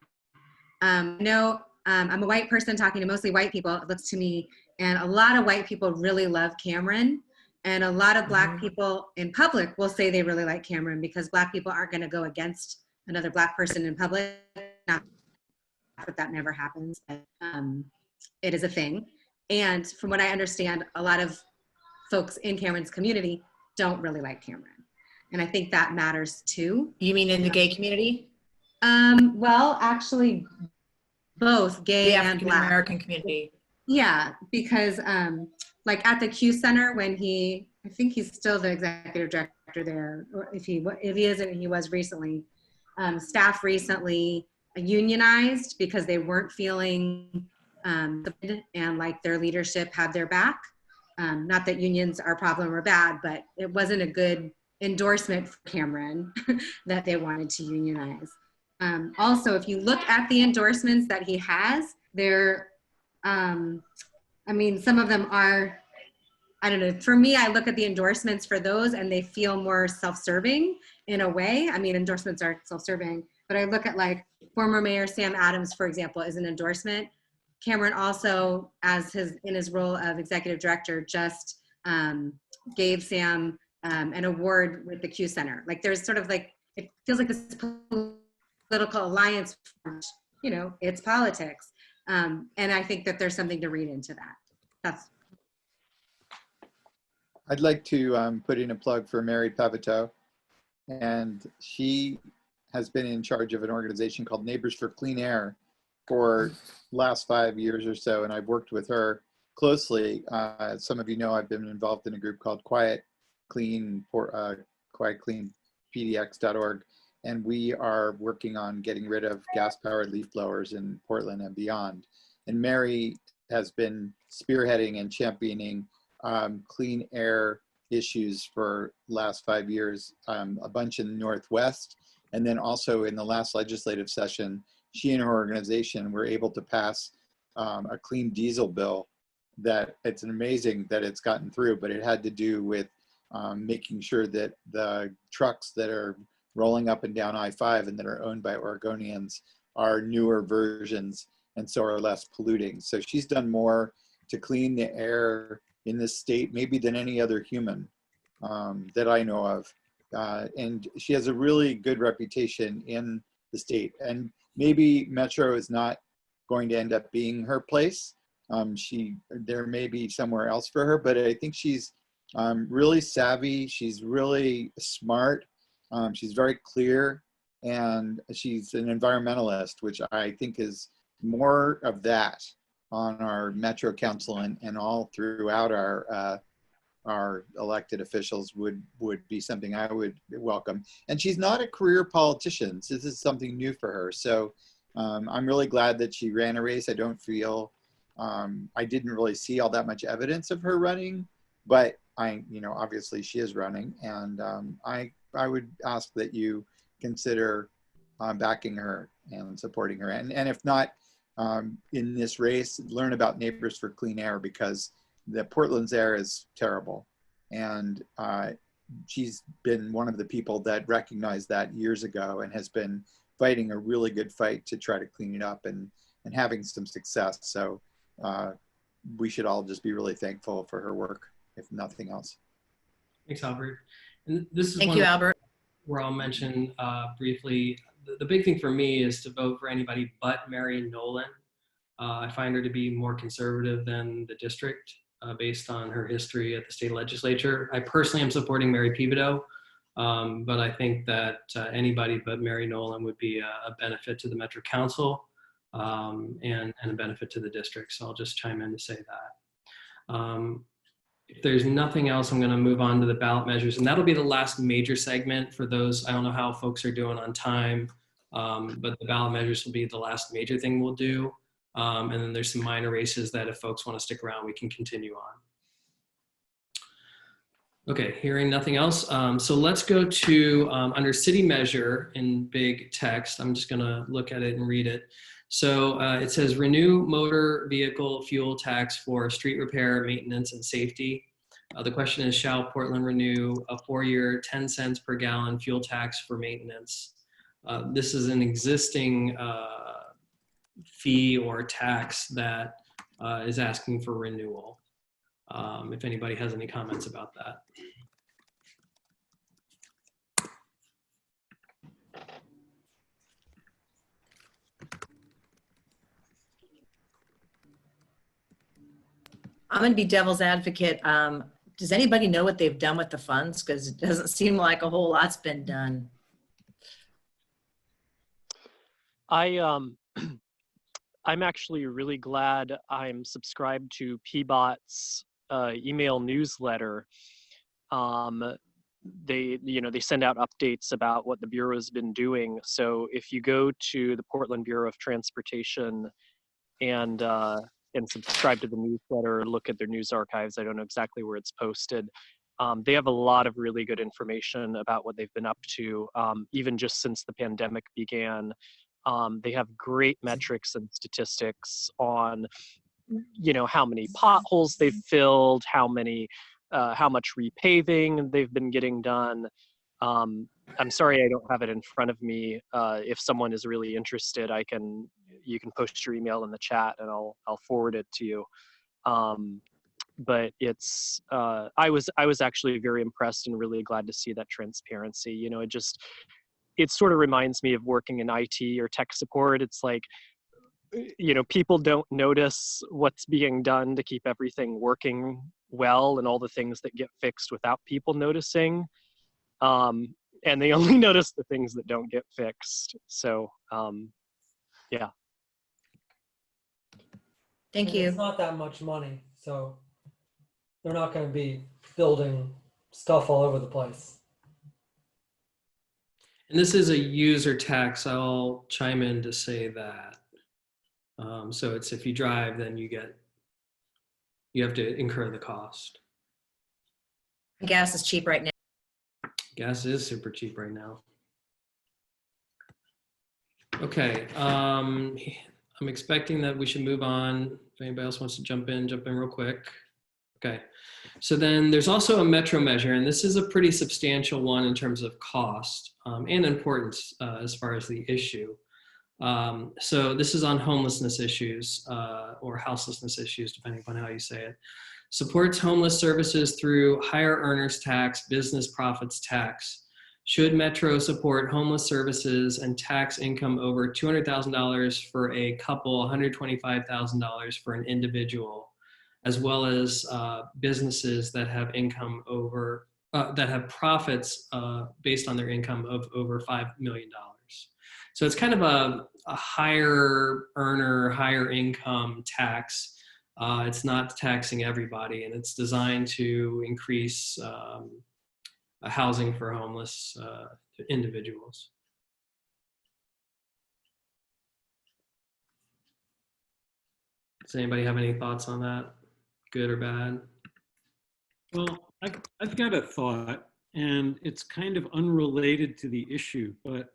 I'm a white person talking to mostly white people, it looks to me, and a lot of white people really love Cameron. And a lot of Black people in public will say they really like Cameron because Black people aren't going to go against another Black person in public. Not that never happens, but it is a thing. And from what I understand, a lot of folks in Cameron's community don't really like Cameron. And I think that matters too. You mean in the gay community? Well, actually, both gay and African Black. American community. Yeah, because like at the Q Center, when I think he's still the executive director there, or if he isn't, he was recently. Staff recently unionized because they weren't feeling and like their leadership had their back. Not that unions are a problem or bad, but it wasn't a good endorsement for Cameron that they wanted to unionize. Also, if you look at the endorsements that he has, they're some of them are, I don't know, for me, I look at the endorsements for those and they feel more self-serving in a way. Endorsements are self-serving, but I look at like former Mayor Sam Adams, for example, is an endorsement. Cameron also, in his role of executive director, just gave Sam an award with the Q Center. Like there's sort of like, it feels like this political alliance, it's politics. And I think that there's something to read into that. I'd like to put in a plug for Mary Pavito, and she has been in charge of an organization called Neighbors for Clean Air for last 5 years or so, and I've worked with her closely. As some of you know, I've been involved in a group called Quiet Clean PDX.org, and we are working on getting rid of gas-powered leaf blowers in Portland and beyond. And Mary has been spearheading and championing clean air issues for last 5 years, a bunch in the Northwest. And then also in the last legislative session, she and her organization were able to pass a clean diesel bill that it's amazing that it's gotten through, but it had to do with making sure that the trucks that are rolling up and down I-5 and that are owned by Oregonians are newer versions and so are less polluting. So she's done more to clean the air in this state maybe than any other human that I know of. And she has a really good reputation in the state. And maybe Metro is not going to end up being her place. There may be somewhere else for her, but I think she's really savvy. She's really smart. She's very clear, and she's an environmentalist, which I think is more of that on our Metro Council and all throughout our elected officials would be something I would welcome. And she's not a career politician. So this is something new for her. So I'm really glad that she ran a race. I don't feel, I didn't really see all that much evidence of her running, but obviously she is running. And I would ask that you consider backing her and supporting her. And if not in this race, learn about Neighbors for Clean Air, because the Portland's air is terrible. And she's been one of the people that recognized that years ago and has been fighting a really good fight to try to clean it up and having some success. So we should all just be really thankful for her work, if nothing else. Thanks, Albert. And this is Thank one you, Albert. where I'll mention briefly, the big thing for me is to vote for anybody but Mary Nolan. I find her to be more conservative than the district based on her history at the state legislature. I personally am supporting Mary Pivoto, but I think that anybody but Mary Nolan would be a benefit to the Metro Council and a benefit to the district. So I'll just chime in to say that. If there's nothing else, I'm going to move on to the ballot measures, and that'll be the last major segment for those. I don't know how folks are doing on time, but the ballot measures will be the last major thing we'll do. And then there's some minor races that if folks want to stick around, we can continue on. Okay, hearing nothing else. So let's go to under city measure in big text. I'm just going to look at it and read it. So it says renew motor vehicle fuel tax for street repair, maintenance, and safety. The question is, shall Portland renew a 4-year 10 cents per gallon fuel tax for maintenance? This is an existing fee or tax that is asking for renewal. If anybody has any comments about that. I'm going to be devil's advocate. Does anybody know what they've done with the funds? Because it doesn't seem like a whole lot's been done. I'm actually really glad I'm subscribed to PBOT's email newsletter. They send out updates about what the Bureau's been doing. So if you go to the Portland Bureau of Transportation and subscribe to the newsletter, look at their news archives, I don't know exactly where it's posted. They have a lot of really good information about what they've been up to, even just since the pandemic began. They have great metrics and statistics on, how many potholes they've filled, how much repaving they've been getting done. I'm sorry I don't have it in front of me. If someone is really interested, you can post your email in the chat and I'll forward it to you. But it's I was actually very impressed and really glad to see that transparency. It sort of reminds me of working in IT or tech support. It's like, people don't notice what's being done to keep everything working well and all the things that get fixed without people noticing. And they only notice the things that don't get fixed. So, yeah. Thank you. It's not that much money, so they're not going to be building stuff all over the place. And this is a user tax. I'll chime in to say that. So it's if you drive, then you have to incur the cost. Gas is cheap right now. Gas is super cheap right now. Okay, I'm expecting that we should move on. If anybody else wants to jump in real quick. Okay, so then there's also a metro measure, and this is a pretty substantial one in terms of cost and importance as far as the issue. So this is on homelessness issues or houselessness issues, depending upon how you say it. Supports homeless services through higher earners tax, business profits tax. Should Metro support homeless services and tax income over $200,000 for a couple, $125,000 for an individual, as well as businesses that have income over, that have profits based on their income of over $5 million. So it's kind of a higher earner, higher income tax. It's not taxing everybody, and it's designed to increase housing for homeless individuals. Does anybody have any thoughts on that? Good or bad? Well, I've got a thought, and it's kind of unrelated to the issue, but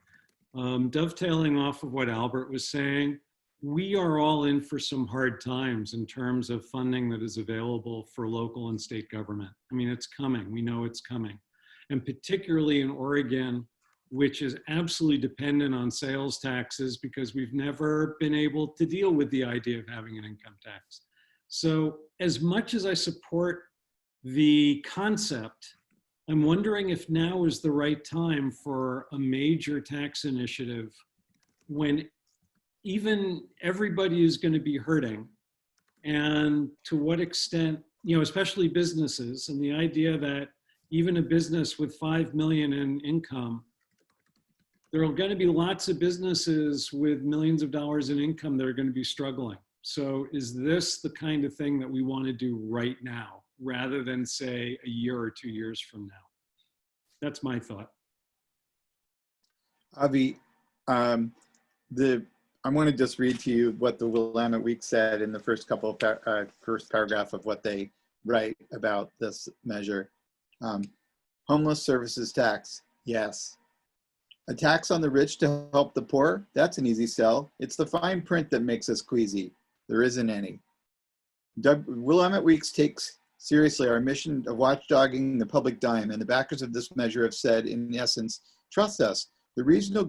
dovetailing off of what Albert was saying, we are all in for some hard times in terms of funding that is available for local and state government. I mean, it's coming. We know it's coming. And particularly in Oregon, which is absolutely dependent on sales taxes because we've never been able to deal with the idea of having an income tax. So as much as I support the concept, I'm wondering if now is the right time for a major tax initiative when even everybody is going to be hurting, and to what extent, you know, especially businesses, and the idea that even a business with 5 million in income, there are going to be lots of businesses with millions of dollars in income that are going to be struggling. So is this the kind of thing that we want to do right now, rather than say a year or 2 years from now? That's my thought. Avi, I want to just read to you what the Willamette Week said in the first couple of first paragraph of what they write about this measure. Homeless services tax, yes. A tax on the rich to help the poor, that's an easy sell. It's the fine print that makes us queasy. There isn't any. Willamette Weeks takes seriously our mission of watchdogging the public dime, and the backers of this measure have said, in essence, trust us. The regional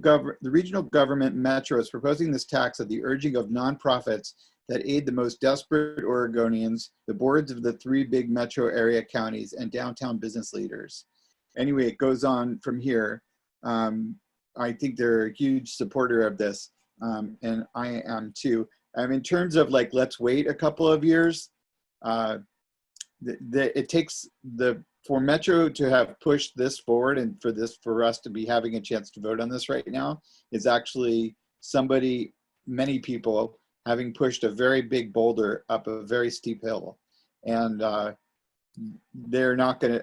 government Metro is proposing this tax at the urging of nonprofits that aid the most desperate Oregonians, the boards of the 3 big metro area counties, and downtown business leaders. Anyway, it goes on from here. I think they're a huge supporter of this, and I am too. In terms of like, let's wait a couple of years, it takes for Metro to have pushed this forward, and for us to be having a chance to vote on this right now, is actually many people having pushed a very big boulder up a very steep hill. And they're not gonna,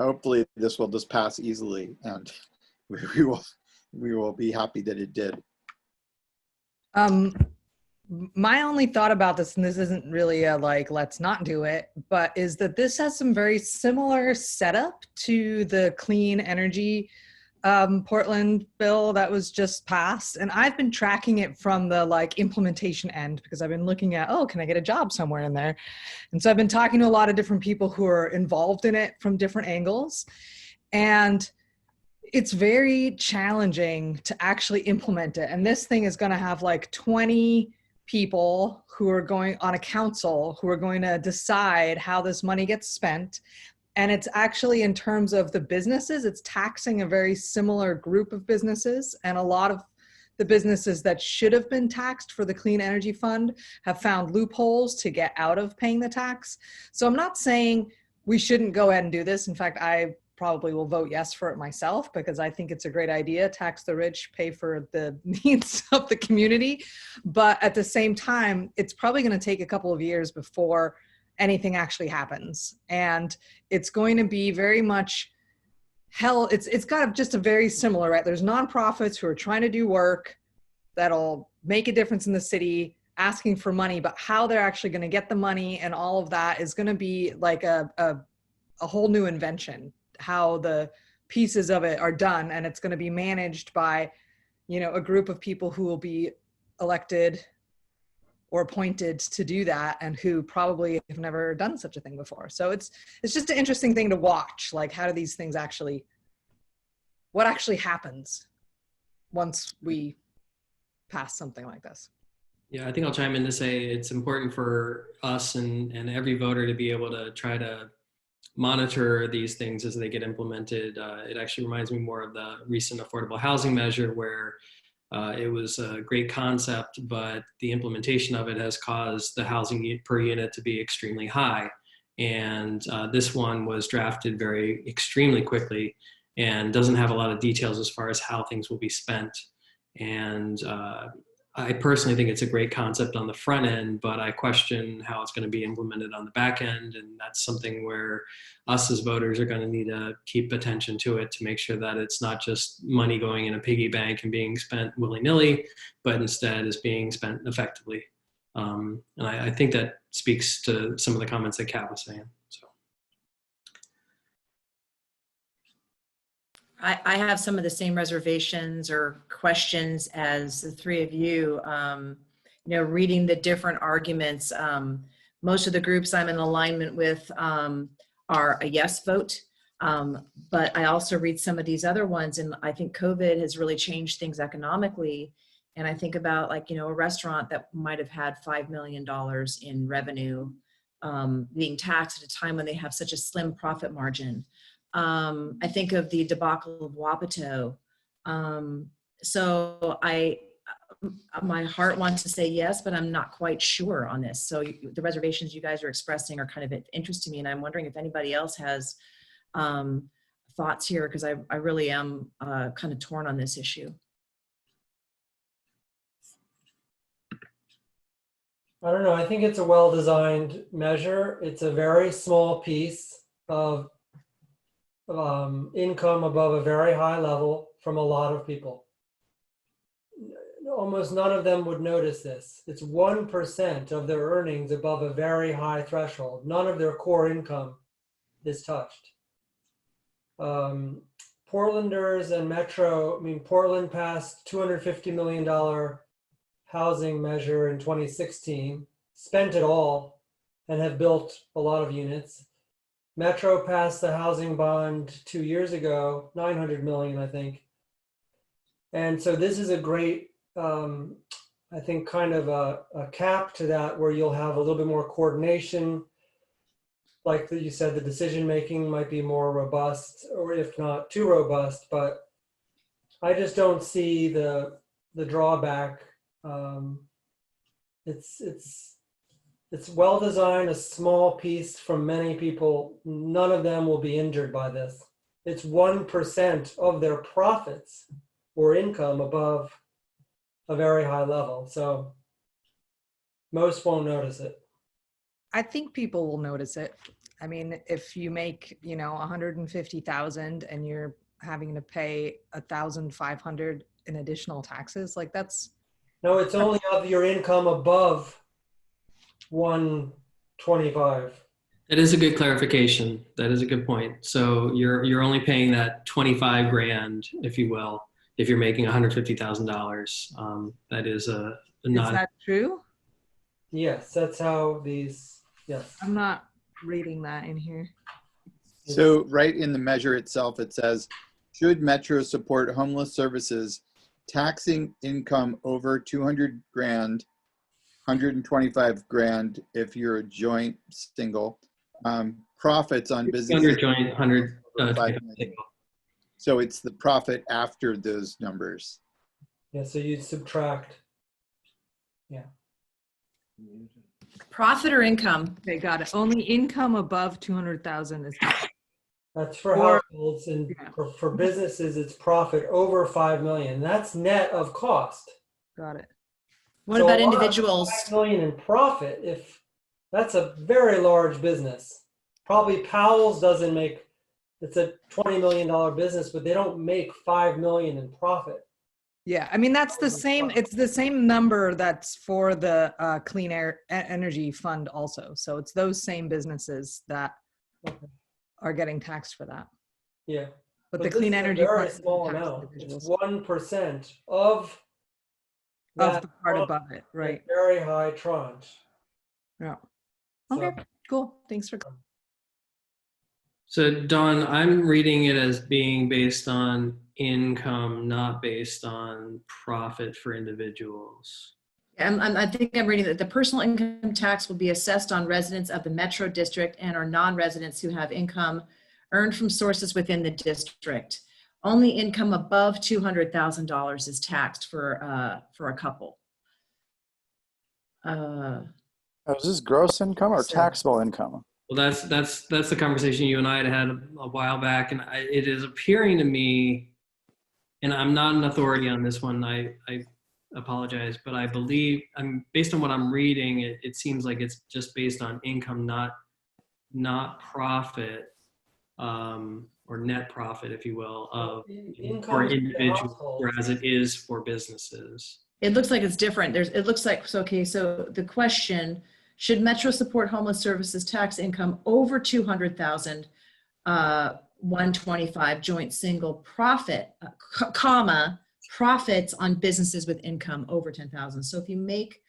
hopefully this will just pass easily, and we will be happy that it did. My only thought about this, and this isn't really a like, let's not do it, but is that this has some very similar setup to the clean energy Portland bill that was just passed. And I've been tracking it from the like implementation end, because I've been looking at, oh, can I get a job somewhere in there? And so I've been talking to a lot of different people who are involved in it from different angles. And it's very challenging to actually implement it. And this thing is going to have like 20 people who are going on a council who are going to decide how this money gets spent. And it's actually, in terms of the businesses, it's taxing a very similar group of businesses. And a lot of the businesses that should have been taxed for the Clean Energy Fund have found loopholes to get out of paying the tax. So I'm not saying we shouldn't go ahead and do this. In fact, I probably will vote yes for it myself, because I think it's a great idea. Tax the rich, pay for the needs of the community. But at the same time, it's probably going to take a couple of years before anything actually happens. And it's going to be very much it's got just a very similar, right? There's nonprofits who are trying to do work that'll make a difference in the city, asking for money, but how they're actually going to get the money and all of that is going to be like a whole new invention, how the pieces of it are done. And it's going to be managed by, a group of people who will be elected or appointed to do that, and who probably have never done such a thing before. So it's just an interesting thing to watch. Like, how do these things what actually happens once we pass something like this? Yeah, I think I'll chime in to say it's important for us and every voter to be able to try to monitor these things as they get implemented. It actually reminds me more of the recent affordable housing measure, where it was a great concept, but the implementation of it has caused the housing per unit to be extremely high. And this one was drafted extremely quickly and doesn't have a lot of details as far as how things will be spent. And I personally think it's a great concept on the front end, but I question how it's going to be implemented on the back end. And that's something where us as voters are going to need to keep attention to it to make sure that it's not just money going in a piggy bank and being spent willy-nilly, but instead is being spent effectively. And I think that speaks to some of the comments that Kat was saying. So. I have some of the same reservations or questions as the three of you. Reading the different arguments, most of the groups I'm in alignment with are a yes vote. But I also read some of these other ones, and I think COVID has really changed things economically. And I think about a restaurant that might have had $5 million in revenue being taxed at a time when they have such a slim profit margin. I think of the debacle of Wapato. So my heart wants to say yes, but I'm not quite sure on this. So the reservations you guys are expressing are kind of interest to me, and I'm wondering if anybody else has thoughts here, because I really am kind of torn on this issue. I don't know. I think it's a well-designed measure. It's a very small piece of income above a very high level from a lot of people. Almost none of them would notice this. It's 1% of their earnings above a very high threshold. None of their core income is touched. Portlanders and Metro, Portland passed $250 million housing measure in 2016, spent it all, and have built a lot of units. Metro passed the housing bond 2 years ago, 900 million, I think. And so this is a great, I think, kind of a cap to that, where you'll have a little bit more coordination. Like you said, the decision-making might be more robust, or if not too robust, but I just don't see the drawback. It's well designed, a small piece from many people. None of them will be injured by this. It's 1% of their profits or income above a very high level. So most won't notice it. I think people will notice it. I mean, if you make, 150,000 and you're having to pay 1,500 in additional taxes, that's. No, it's only of your income above 125. That is a good clarification. That is a good point. So you're only paying that 25 grand, if you will, if you're making $150,000. That is a not. Is that true? Yes, that's how these. Yes. I'm not reading that in here. So right in the measure itself, it says, should Metro support homeless services taxing income over 200 grand, 125 grand if you're a joint single, profits on business. 100 joint, 100 single. So it's the profit after those numbers. Yeah, so you'd subtract. Yeah. Profit or income? Okay, got it. Only income above 200,000 is. That's for households, and for businesses, it's profit over 5 million. That's net of cost. Got it. What about individuals? 5 million in profit, if that's a very large business. Probably Powell's doesn't make, it's a $20 million business, but they don't make 5 million in profit. Yeah, I mean, that's the same, it's the same number that's for the Clean Air Energy Fund also. So it's those same businesses that are getting taxed for that. Yeah. But the Clean Energy Fund is a very Fund small amount. It's 1% of the part above it, right? Very high tranche. Yeah. Okay, cool. Thanks for coming. So Don, I'm reading it as being based on income, not based on profit for individuals. I think I'm reading that the personal income tax will be assessed on residents of the Metro District and or non-residents who have income earned from sources within the district. Only income above $200,000 is taxed for a couple. Is this gross income or taxable income? Well, that's the conversation you and I had a while back, and it is appearing to me, and I'm not an authority on this one. I apologize, but I believe based on what I'm reading, it seems like it's just based on income, not profit, or net profit, if you will, of for Income to the individuals, household. whereas it is for businesses. It looks like it's different. It looks like, so, okay, so the question, should Metro support homeless services tax income over 200,000, 125 joint single profit, comma, profits on businesses with income over 10,000. So if you make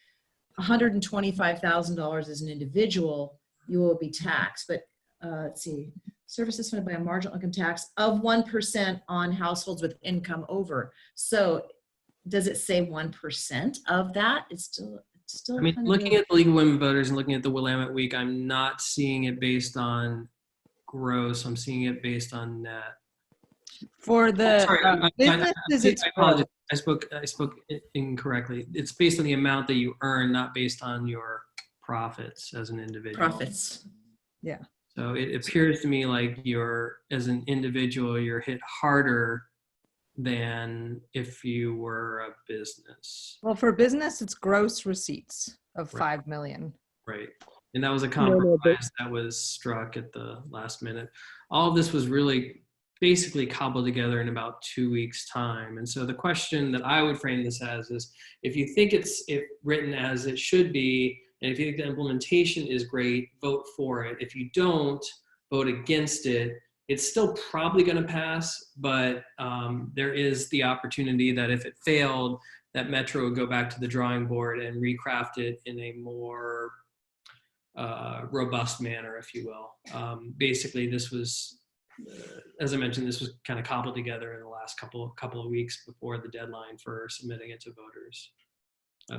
$125,000 as an individual, you will be taxed. But let's see, services funded by a marginal income tax of 1% on households with income over. So does it say 1% of that? It's still I mean, kind of looking at the League of Women Voters and looking at the Willamette Week, I'm not seeing it based on gross. I'm seeing it based on net. For the businesses, it's I apologize. I spoke incorrectly. It's based on the amount that you earn, not based on your profits as an individual. profits. Yeah. So it appears to me like as an individual, you're hit harder than if you were a business. Well, for business, it's gross receipts of Right. 5 million. Right. And that was a no, compromise but- that was struck at the last minute. All of this was really basically cobbled together in about 2 weeks' time. And so the question that I would frame this as is, if you think it's written as it should be, and if you think the implementation is great, vote for it. If you don't, vote against it. It's still probably going to pass, but there is the opportunity that if it failed, that Metro would go back to the drawing board and recraft it in a more robust manner, if you will. Basically, this was, as I mentioned, this was kind of cobbled together in the last couple of weeks before the deadline for submitting it to voters,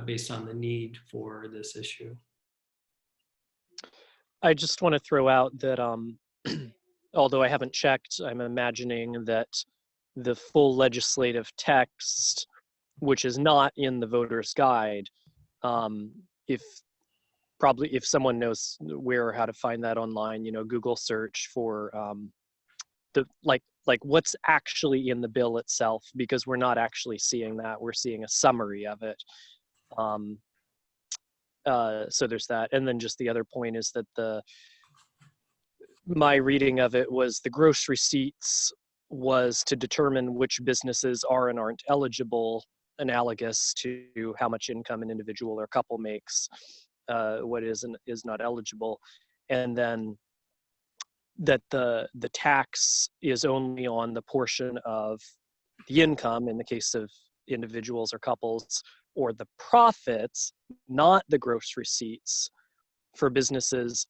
based on the need for this issue. I just want to throw out that although I haven't checked, I'm imagining that the full legislative text, which is not in the voter's guide, if someone knows where or how to find that online, Google search for the like what's actually in the bill itself, because we're not actually seeing that. We're seeing a summary of it. So there's that. And then just the other point is that my reading of it was the gross receipts was to determine which businesses are and aren't eligible, analogous to how much income an individual or couple makes, what is and is not eligible. And then that the tax is only on the portion of the income in the case of individuals or couples, or the profits, not the gross receipts, for businesses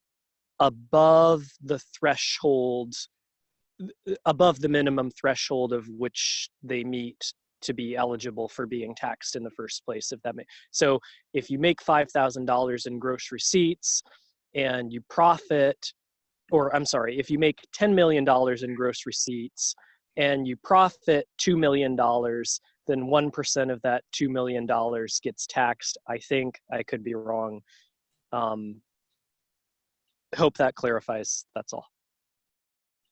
above the threshold, above the minimum threshold of which they meet to be eligible for being taxed in the first place, if that makes. So if you make $5,000 in gross receipts and you profit, or I'm sorry, if you make $10 million in gross receipts and you profit $2 million, then 1% of that $2 million gets taxed. I think, I could be wrong. Hope that clarifies. That's all.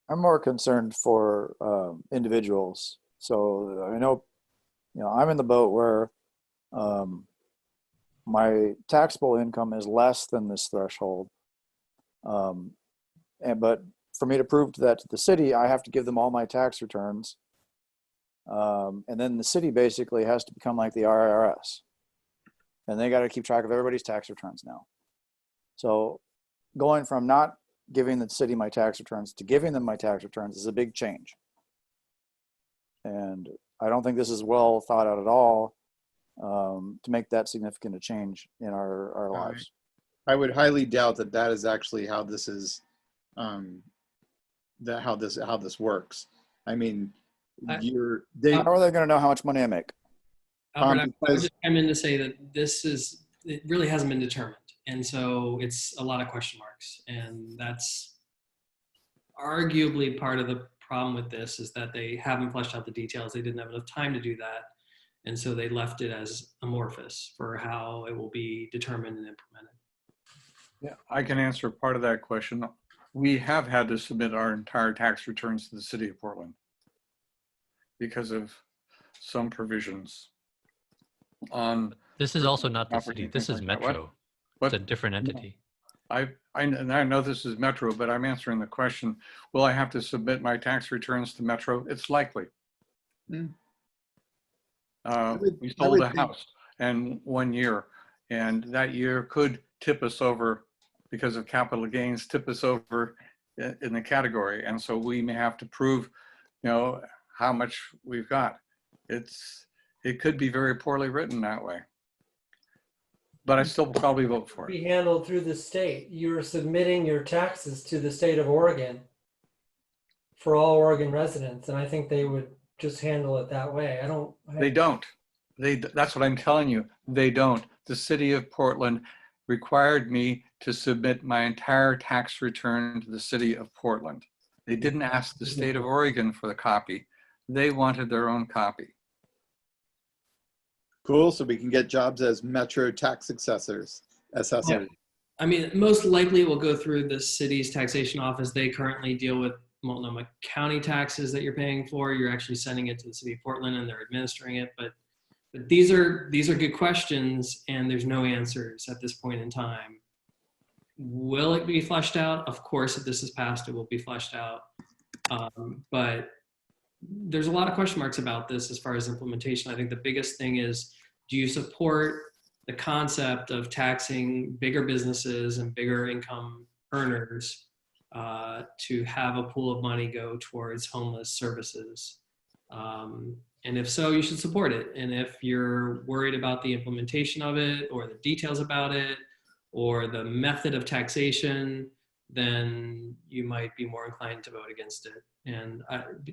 I'm more concerned for individuals. So I know, I'm in the boat where my taxable income is less than this threshold. But for me to prove that to the city, I have to give them all my tax returns. And then the city basically has to become like the IRS. And they got to keep track of everybody's tax returns now. So going from not giving the city my tax returns to giving them my tax returns is a big change. And I don't think this is well thought out at all to make that significant a change in our lives. I would highly doubt that is actually how this is, how this works. I mean, how are they going to know how much money I make? Albert, I would just come in to say that it really hasn't been determined. And so it's a lot of question marks. And that's arguably part of the problem with this, is that they haven't fleshed out the details. They didn't have enough time to do that. And so they left it as amorphous for how it will be determined and implemented. Yeah, I can answer part of that question. We have had to submit our entire tax returns to the city of Portland because of some provisions on. This is also not the property city. and This things is like that. What? Metro. What? It's a different entity. And I know this is Metro, but I'm answering the question, will I have to submit my tax returns to Metro? It's likely. Mm. We sold a house and 1 year, and that year could tip us over because of capital gains, tip us over in the category. And so we may have to prove, how much we've got. It could be very poorly written that way. But I still probably vote for it. Be handled through the state. You're submitting your taxes to the state of Oregon for all Oregon residents, and I think they would just handle it that way. They don't. That's what I'm telling you. They don't. The city of Portland required me to submit my entire tax return to the city of Portland. They didn't ask the state of Oregon for the copy. They wanted their own copy. Cool. So we can get jobs as Metro tax assessors. Yeah. I mean, most likely it will go through the city's taxation office. They currently deal with Multnomah County taxes that you're paying for. You're actually sending it to the city of Portland and they're administering it. But these are good questions and there's no answers at this point in time. Will it be fleshed out? Of course, if this is passed, it will be fleshed out. But there's a lot of question marks about this as far as implementation. I think the biggest thing is, do you support the concept of taxing bigger businesses and bigger income earners to have a pool of money go towards homeless services? And if so, you should support it. And if you're worried about the implementation of it or the details about it or the method of taxation, then you might be more inclined to vote against it. And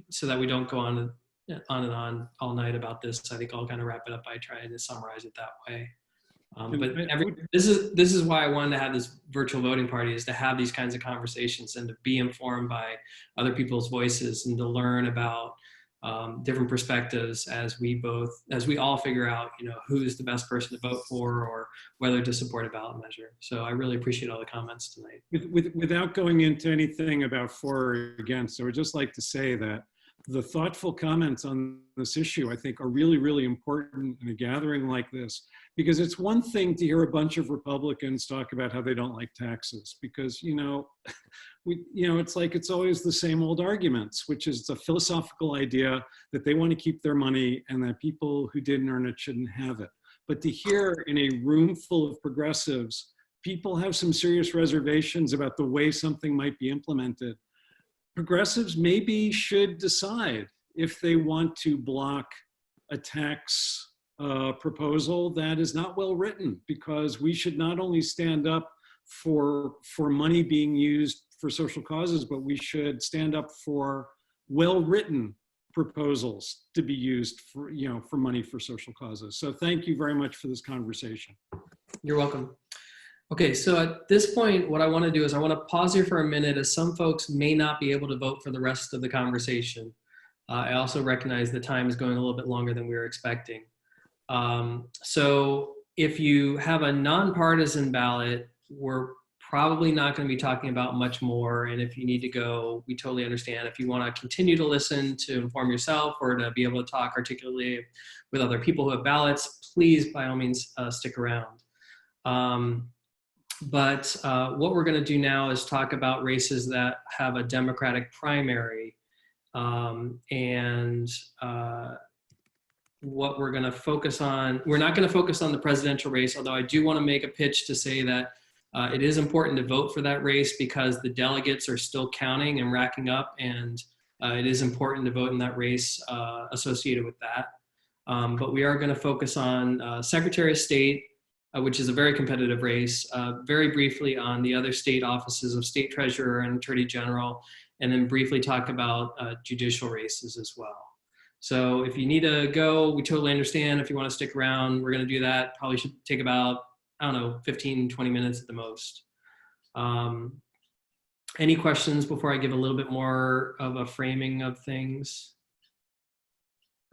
so that we don't go on and on all night about this, I think I'll kind of wrap it up by trying to summarize it that way. This is why I wanted to have this virtual voting party, is to have these kinds of conversations and to be informed by other people's voices and to learn about different perspectives as we all figure out, who's the best person to vote for or whether to support a ballot measure. So I really appreciate all the comments tonight. Without going into anything about for or against, I would just like to say that the thoughtful comments on this issue, I think, are really, really important in a gathering like this, because it's one thing to hear a bunch of Republicans talk about how they don't like taxes, because, it's like it's always the same old arguments, which is it's a philosophical idea that they want to keep their money and that people who didn't earn it shouldn't have it. But to hear in a room full of progressives, people have some serious reservations about the way something might be implemented. Progressives maybe should decide if they want to block a tax proposal that is not well written, because we should not only stand up for money being used for social causes, but we should stand up for well-written proposals to be used for money for social causes. So thank you very much for this conversation. You're welcome. Okay, so at this point, what I want to do is I want to pause here for a minute, as some folks may not be able to vote for the rest of the conversation. I also recognize the time is going a little bit longer than we were expecting. So if you have a nonpartisan ballot, we're probably not going to be talking about much more. And if you need to go, we totally understand. If you want to continue to listen to inform yourself or to be able to talk articulately with other people who have ballots, please, by all means, stick around. But what we're going to do now is talk about races that have a Democratic primary. What we're going to focus on, we're not going to focus on the presidential race, although I do want to make a pitch to say that it is important to vote for that race because the delegates are still counting and racking up, and it is important to vote in that race associated with that. But we are going to focus on Secretary of State, which is a very competitive race, very briefly on the other state offices of State Treasurer and Attorney General, and then briefly talk about judicial races as well. So if you need to go, we totally understand. If you want to stick around, we're going to do that. Probably should take about, 15, 20 minutes at the most. Any questions before I give a little bit more of a framing of things?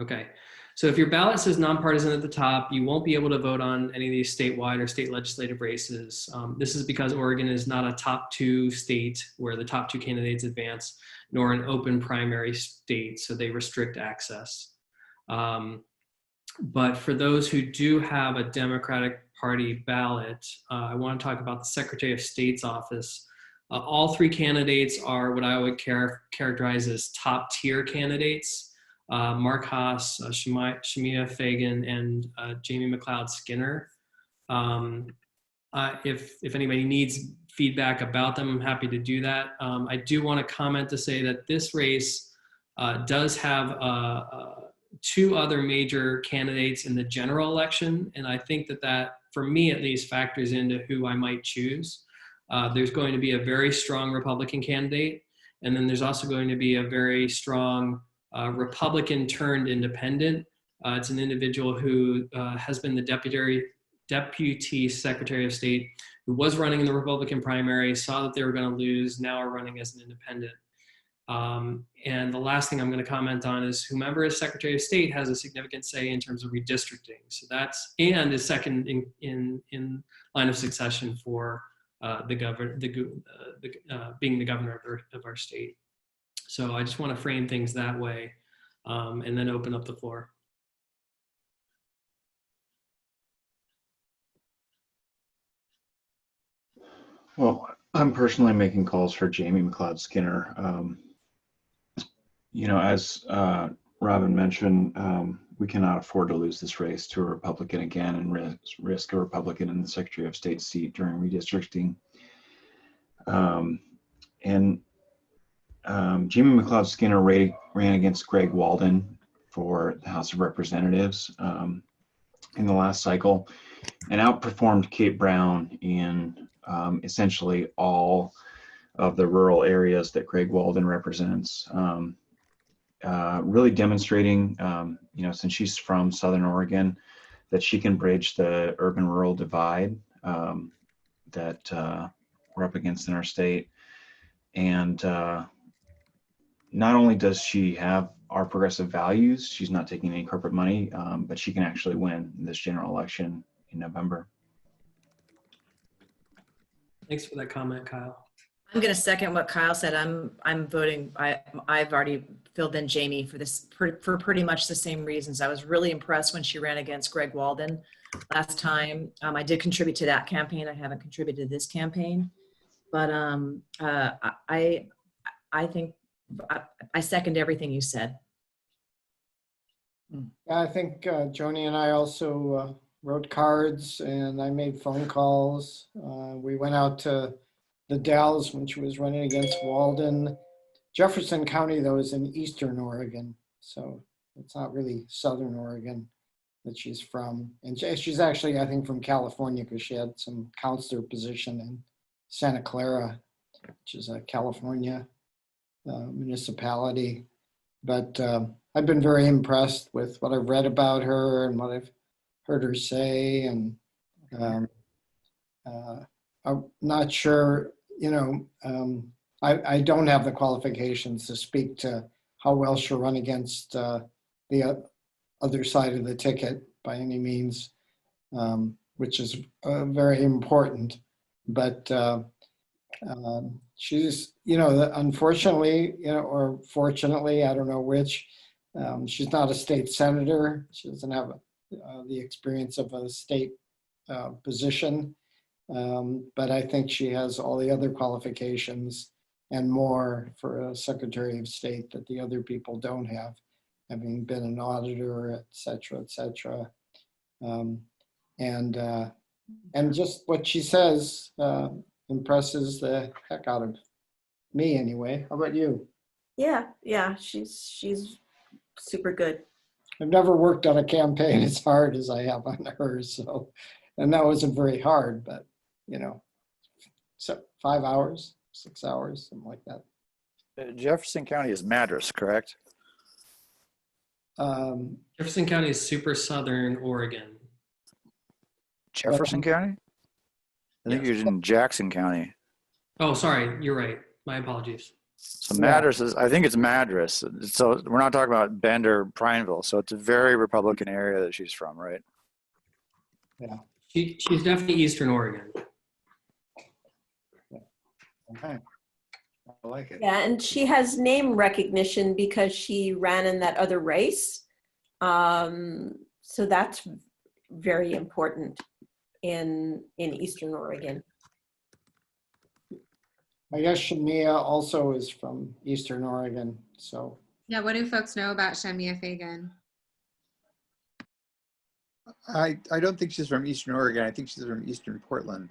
Okay. So if your ballot says nonpartisan at the top, you won't be able to vote on any of these statewide or state legislative races. This is because Oregon is not a top 2 state where the top 2 candidates advance, nor an open primary state, so they restrict access. But for those who do have a Democratic Party ballot, I want to talk about the Secretary of State's office. All three candidates are what I would characterize as top tier candidates. Mark Haas, Shamia Fagan, and Jamie McLeod Skinner. If anybody needs feedback about them, I'm happy to do that. I do want to comment to say that this race does have two other major candidates in the general election, and I think that for me at least, factors into who I might choose. There's going to be a very strong Republican candidate, and then there's also going to be a very strong Republican turned independent. It's an individual who has been the Deputy Secretary of State, who was running in the Republican primary, saw that they were going to lose, now are running as an independent. And the last thing I'm going to comment on is whomever is Secretary of State has a significant say in terms of redistricting. So that's, and is second in line of succession for the governor, being the governor of our state. So I just want to frame things that way, and then open up the floor. Well, I'm personally making calls for Jamie McLeod Skinner. You know, as Robin mentioned, we cannot afford to lose this race to a Republican again and risk a Republican in the Secretary of State seat during redistricting. Jamie McLeod Skinner ran against Greg Walden for the House of Representatives in the last cycle and outperformed Kate Brown in essentially all of the rural areas that Greg Walden represents. Really demonstrating, you know, since she's from Southern Oregon, that she can bridge the urban-rural divide that we're up against in our state. And not only does she have our progressive values, she's not taking any corporate money, but she can actually win this general election in November. Thanks for that comment, Kyle. I'm going to second what Kyle said. I'm voting. I've already filled in Jamie for this for pretty much the same reasons. I was really impressed when she ran against Greg Walden last time. I did contribute to that campaign. I haven't contributed to this campaign, but I think I second everything you said. I think Joni and I also wrote cards, and I made phone calls. We went out to the Dells when she was running against Walden. Jefferson County, though, is in Eastern Oregon, so it's not really Southern Oregon that she's from. And she's actually, I think, from California because she had some counselor position in Santa Clara, which is a California municipality. But I've been very impressed with what I've read about her and what I've heard her say. And I'm not sure, you know, I don't have the qualifications to speak to how well she'll run against the other side of the ticket by any means, which is very important. But she's, you know, unfortunately, you know, or fortunately, I don't know which, she's not a state senator. She doesn't have the experience of a state position. But I think she has all the other qualifications and more for a Secretary of State that the other people don't have, having been an auditor, et cetera, et cetera. And just what she says impresses the heck out of me anyway. How about you? Yeah, she's super good. I've never worked on a campaign as hard as I have on hers, so, and that wasn't very hard, but you know, so 5 hours, 6 hours, something like that. Jefferson County is Madras, correct? Jefferson County is super Southern Oregon. Jefferson County? I think you're in Jackson County. Oh, sorry, you're right. My apologies. So Madras is, I think it's Madras. So we're not talking about Bend or Prineville. So it's a very Republican area that she's from, right? Yeah. She's definitely Eastern Oregon. Okay. I like it. Yeah, and she has name recognition because she ran in that other race. So that's very important in Eastern Oregon. I guess Shamia also is from Eastern Oregon, so. Yeah, what do folks know about Shamia Fagan? I don't think she's from Eastern Oregon. I think she's from Eastern Portland.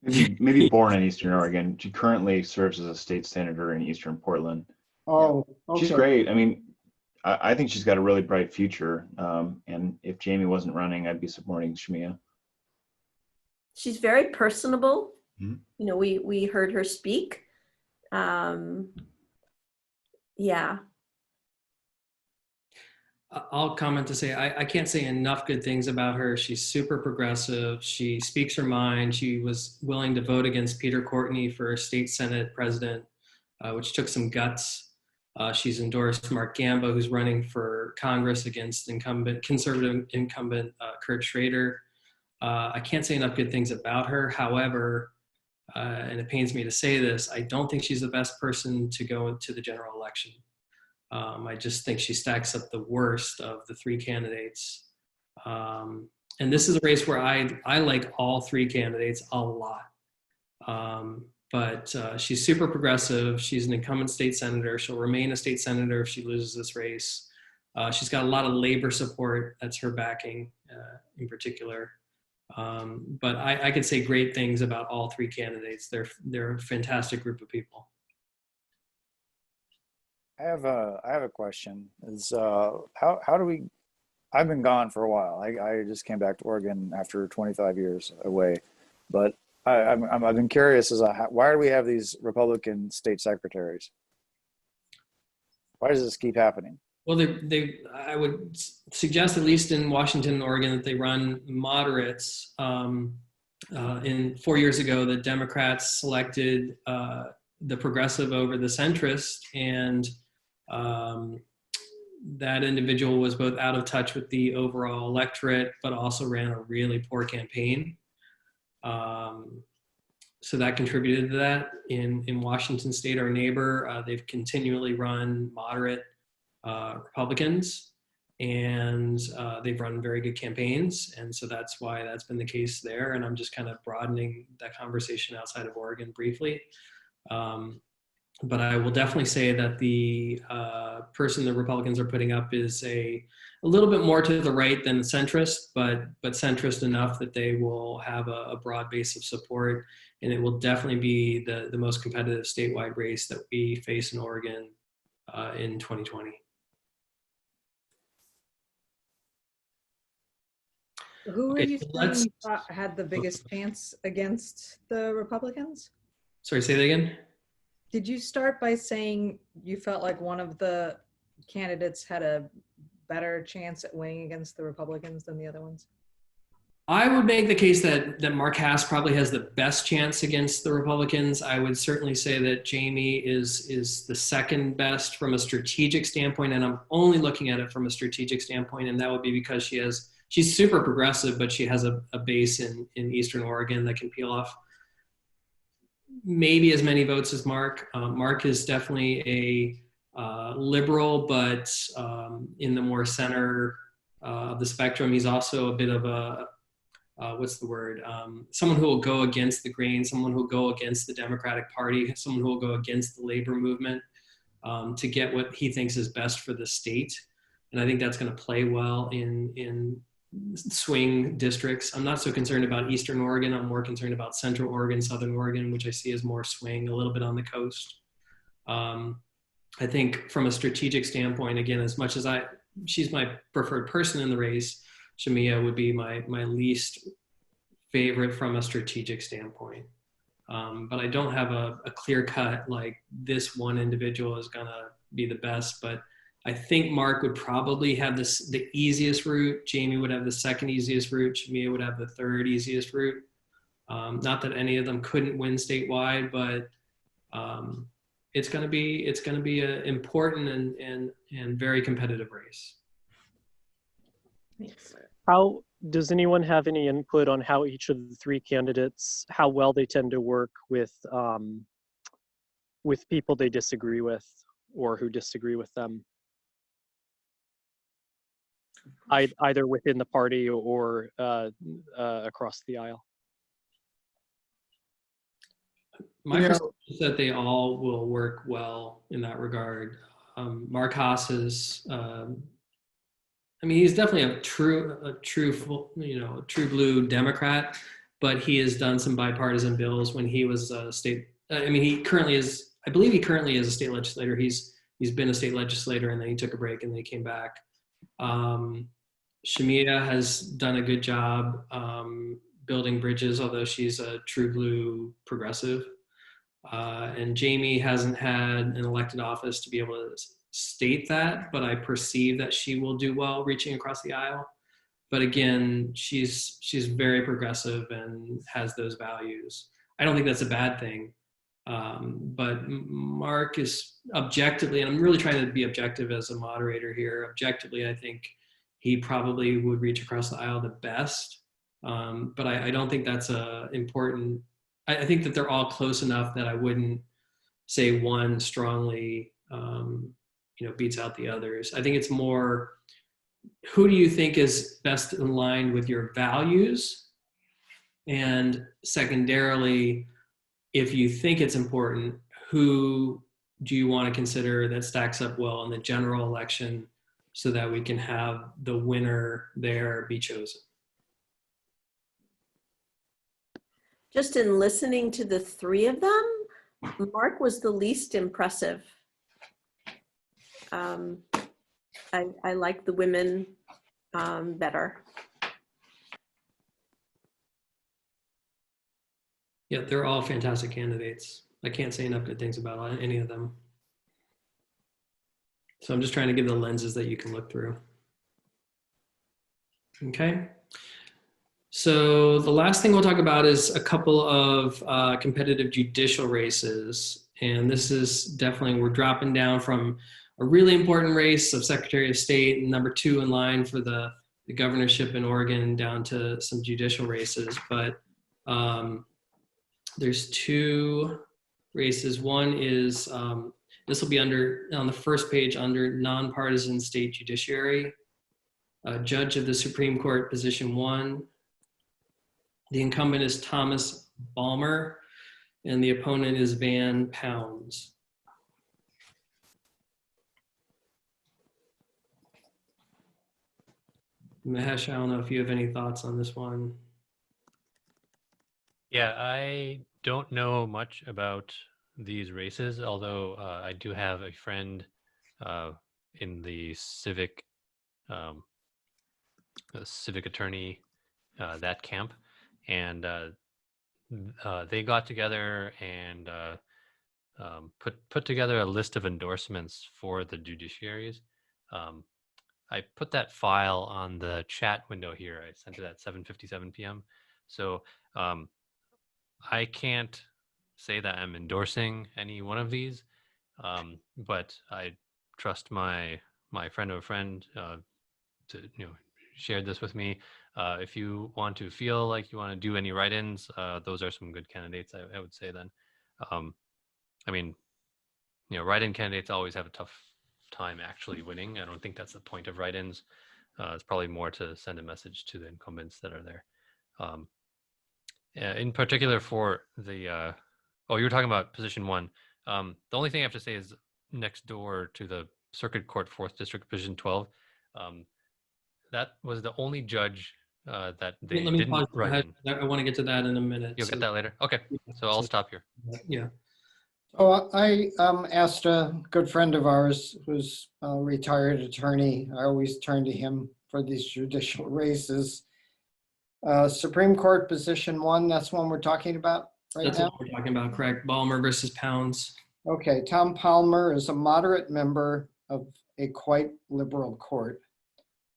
Maybe born in Eastern Oregon. She currently serves as a state senator in Eastern Portland. Oh, okay. She's great. I mean, I think she's got a really bright future. And if Jamie wasn't running, I'd be supporting Shamia. She's very personable. Mhm. You know, we heard her speak. Yeah. I'll comment to say I can't say enough good things about her. She's super progressive. She speaks her mind. She was willing to vote against Peter Courtney for state Senate president, which took some guts. She's endorsed Mark Gamba, who's running for Congress against conservative incumbent Kurt Schrader. I can't say enough good things about her. However, and it pains me to say this, I don't think she's the best person to go into the general election. I just think she stacks up the worst of the three candidates. And this is a race where I like all three candidates a lot. But she's super progressive. She's an incumbent state senator. She'll remain a state senator if she loses this race. She's got a lot of labor support. That's her backing in particular. But I could say great things about all three candidates. They're a fantastic group of people. I have a question. Is how do we? I've been gone for a while. I just came back to Oregon after 25 years away, but I've been curious as why do we have these Republican state secretaries? Why does this keep happening? Well, I would suggest, at least in Washington and Oregon, that they run moderates. 4 years ago, the Democrats selected the progressive over the centrist, and that individual was both out of touch with the overall electorate, but also ran a really poor campaign. So that contributed to that. In Washington State, our neighbor, they've continually run moderate Republicans, and they've run very good campaigns. And so that's why that's been the case there. And I'm just kind of broadening that conversation outside of Oregon briefly. But I will definitely say that the person the Republicans are putting up is a little bit more to the right than the centrist, but centrist enough that they will have a broad base of support. And it will definitely be the most competitive statewide race that we face in Oregon in 2020. Who are Okay, you so saying let's- you thought had the biggest chance against the Republicans? Sorry, say that again? Did you start by saying you felt like one of the candidates had a better chance at winning against the Republicans than the other ones? I would make the case that Mark Hass probably has the best chance against the Republicans. I would certainly say that Jamie is the second best from a strategic standpoint, and I'm only looking at it from a strategic standpoint, and that would be because she's super progressive, but she has a base in Eastern Oregon that can peel off maybe as many votes as Mark. Mark is definitely a liberal, but in the more center of the spectrum. He's also a bit of a someone who will go against the grain, someone who will go against the Democratic Party, someone who will go against the labor movement to get what he thinks is best for the state. And I think that's going to play well in swing districts. I'm not so concerned about Eastern Oregon. I'm more concerned about Central Oregon, Southern Oregon, which I see as more swing, a little bit on the coast. I think from a strategic standpoint, again, as much as she's my preferred person in the race, Shamia would be my least favorite from a strategic standpoint. But I don't have a clear cut, like this one individual is gonna be the best, but I think Mark would probably have the easiest route. Jamie would have the second easiest route. Shamia would have the third easiest route. Not that any of them couldn't win statewide, but it's going to be an important and very competitive race. How does anyone have any input on how each of the three candidates, how well they tend to work with people they disagree with or who disagree with them? either within the party or across the aisle. My perception is that they all will work well in that regard. Mark Haas is, I mean, he's definitely a true blue Democrat, but he has done some bipartisan bills when he was a state. I mean, he currently is. I believe he currently is a state legislator. He's been a state legislator, and then he took a break, and then he came back. Shamia has done a good job building bridges, although she's a true blue progressive. And Jamie hasn't had an elected office to be able to state that, but I perceive that she will do well reaching across the aisle. But again, she's very progressive and has those values. I don't think that's a bad thing. But Mark is objectively, and I'm really trying to be objective as a moderator here. Objectively, I think he probably would reach across the aisle the best. But I don't think that's important. I think that they're all close enough that I wouldn't say one strongly, beats out the others. I think it's more, who do you think is best in line with your values? And secondarily, if you think it's important, who do you want to consider that stacks up well in the general election so that we can have the winner there be chosen? Just in listening to the three of them, Mark was the least impressive. I like the women better. Yeah, they're all fantastic candidates. I can't say enough good things about any of them. So I'm just trying to give the lenses that you can look through. Okay. So the last thing we'll talk about is a couple of competitive judicial races. And this is definitely, we're dropping down from a really important race of Secretary of State and number 2 in line for the governorship in Oregon down to some judicial races. But there's 2 races. One is, this will be on the first page under nonpartisan state judiciary. Judge of the Supreme Court, position 1. The incumbent is Thomas Balmer, and the opponent is Van Pounds. Mahesh, I don't know if you have any thoughts on this one. Yeah, I don't know much about these races, although I do have a friend in the civic attorney, that camp, and they got together and put together a list of endorsements for the judiciaries. I put that file on the chat window here. I sent it at 7:57 p.m. So I can't say that I'm endorsing any one of these, but I trust my friend of a friend to shared this with me. If you want to feel like you want to do any write-ins, those are some good candidates, I would say then. I mean, write-in candidates always have a tough time actually winning. I don't think that's the point of write-ins. It's probably more to send a message to the incumbents that are there. In particular for the, you were talking about position 1. The only thing I have to say is next door to the Circuit Court 4th District, position 12, that was the only judge that they didn't write in. I want to get to that in a minute. You'll get that later? Okay, so I'll stop here. Yeah. Oh, I asked a good friend of ours who's a retired attorney. I always turn to him for these judicial races. Supreme Court position 1, that's one we're talking about right That's now? what we're talking about, correct? Balmer versus Pounds. Okay, Tom Palmer is a moderate member of a quite liberal court.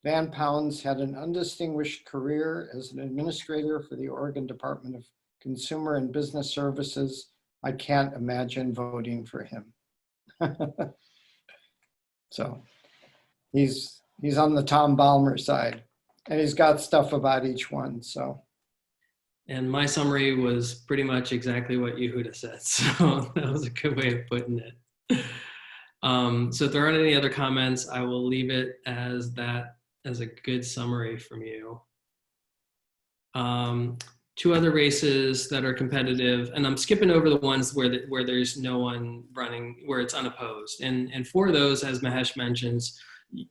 Van Pounds had an undistinguished career as an administrator for the Oregon Department of Consumer and Business Services. I can't imagine voting for him. So he's on the Tom Balmer side, and he's got stuff about each one, so. And my summary was pretty much exactly what Yehuda said. So that was a good way of putting it. So if there aren't any other comments, I will leave it as that. as a good summary from you. Two other races that are competitive, and I'm skipping over the ones where there's no one running, where it's unopposed. And for those, as Mahesh mentions,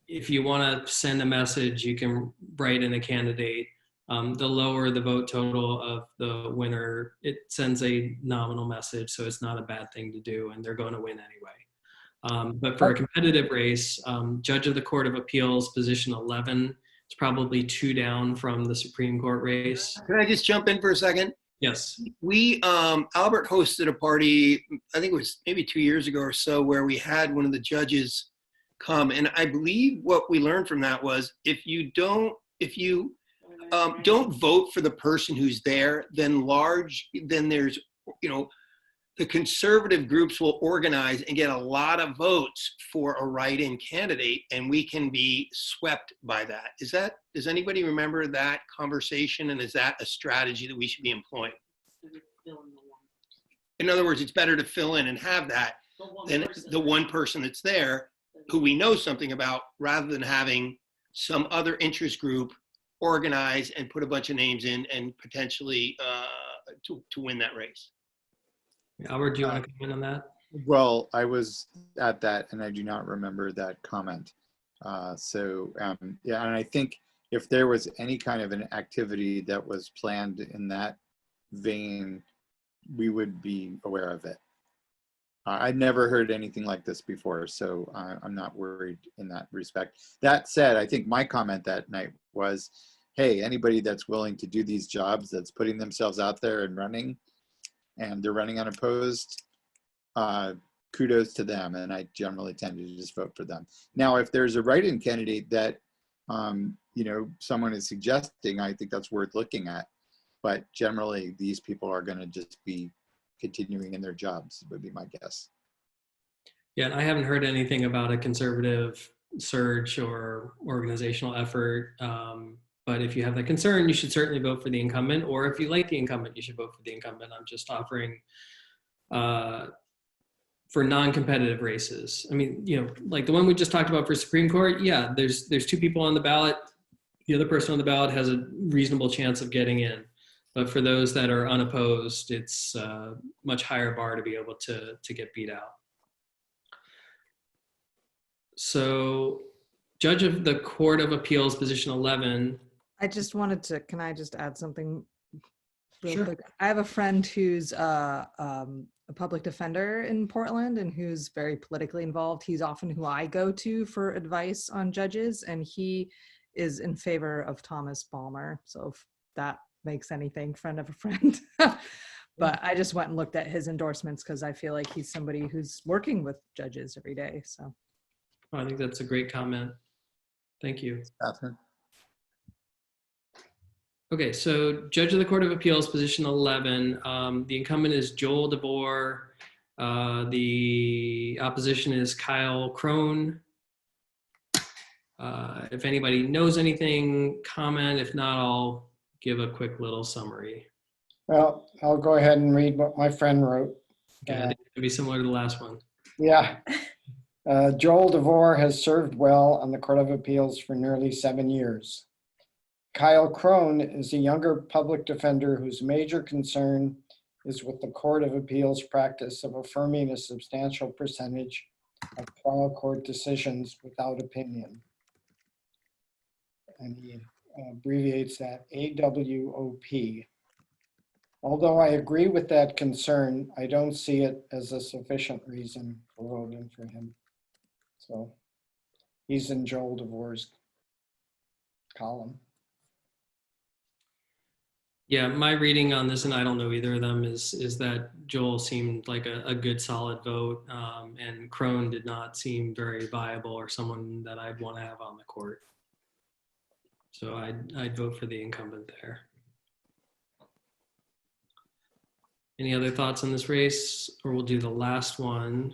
if you want to send a message, you can write in a candidate. The lower the vote total of the winner, it sends a nominal message, so it's not a bad thing to do, and they're going to win anyway. But for a competitive race, Judge of the Court of Appeals, position 11, it's probably 2 down from the Supreme Court race. Can I just jump in for a second? Yes. We, Albert hosted a party, I think it was maybe 2 years ago or so, where we had one of the judges come. And I believe what we learned from that was if you don't vote for the person who's there, then there's, the conservative groups will organize and get a lot of votes for a write-in candidate, and we can be swept by that. Does anybody remember that conversation, and is that a strategy that we should be employing? In other words, it's better to fill in and have that than the one person that's there who we know something about, rather than having some other interest group organize and put a bunch of names in and potentially to win that race. Albert, do you want to comment on that? Well, I was at that and I do not remember that comment. Yeah, and I think if there was any kind of an activity that was planned in that vein, we would be aware of it. I'd never heard anything like this before, so I'm not worried in that respect. That said, I think my comment that night was, hey, anybody that's willing to do these jobs, that's putting themselves out there and running, and they're running unopposed, kudos to them, and I generally tend to just vote for them. Now, if there's a write-in candidate that someone is suggesting, I think that's worth looking at, but generally these people are going to just be continuing in their jobs, would be my guess. Yeah, and I haven't heard anything about a conservative surge or organizational effort. But if you have that concern, you should certainly vote for the incumbent, or if you like the incumbent, you should vote for the incumbent. I'm just offering for non-competitive races. I mean, like the one we just talked about for Supreme Court, yeah, there's 2 people on the ballot. The other person on the ballot has a reasonable chance of getting in. But for those that are unopposed, it's a much higher bar to be able to get beat out. So Judge of the Court of Appeals, position 11. I just wanted to, can I just add something real Sure. quick? I have a friend who's a public defender in Portland and who's very politically involved. He's often who I go to for advice on judges, and he is in favor of Thomas Balmer. So if that makes anything, friend of a friend. But I just went and looked at his endorsements because I feel like he's somebody who's working with judges every day. So I think that's a great comment. Thank you. Catherine? Okay, so Judge of the Court of Appeals, position 11. The incumbent is Joel DeVore. The opposition is Kyle Crone. If anybody knows anything, comment. If not, I'll give a quick little summary. Well, I'll go ahead and read what my friend wrote. Okay, I think it'll be similar to the last one. Yeah. Joel DeVore has served well on the Court of Appeals for nearly 7 years. Kyle Crone is a younger public defender whose major concern is with the Court of Appeals practice of affirming a substantial percentage of trial court decisions without opinion. And he abbreviates that AWOP. Although I agree with that concern, I don't see it as a sufficient reason for voting for him. So he's in Joel DeVore's column. Yeah, my reading on this, and I don't know either of them, is that Joel seemed like a good solid vote, and Crone did not seem very viable or someone that I'd want to have on the court. So I'd vote for the incumbent there. Any other thoughts on this race, or we'll do the last one?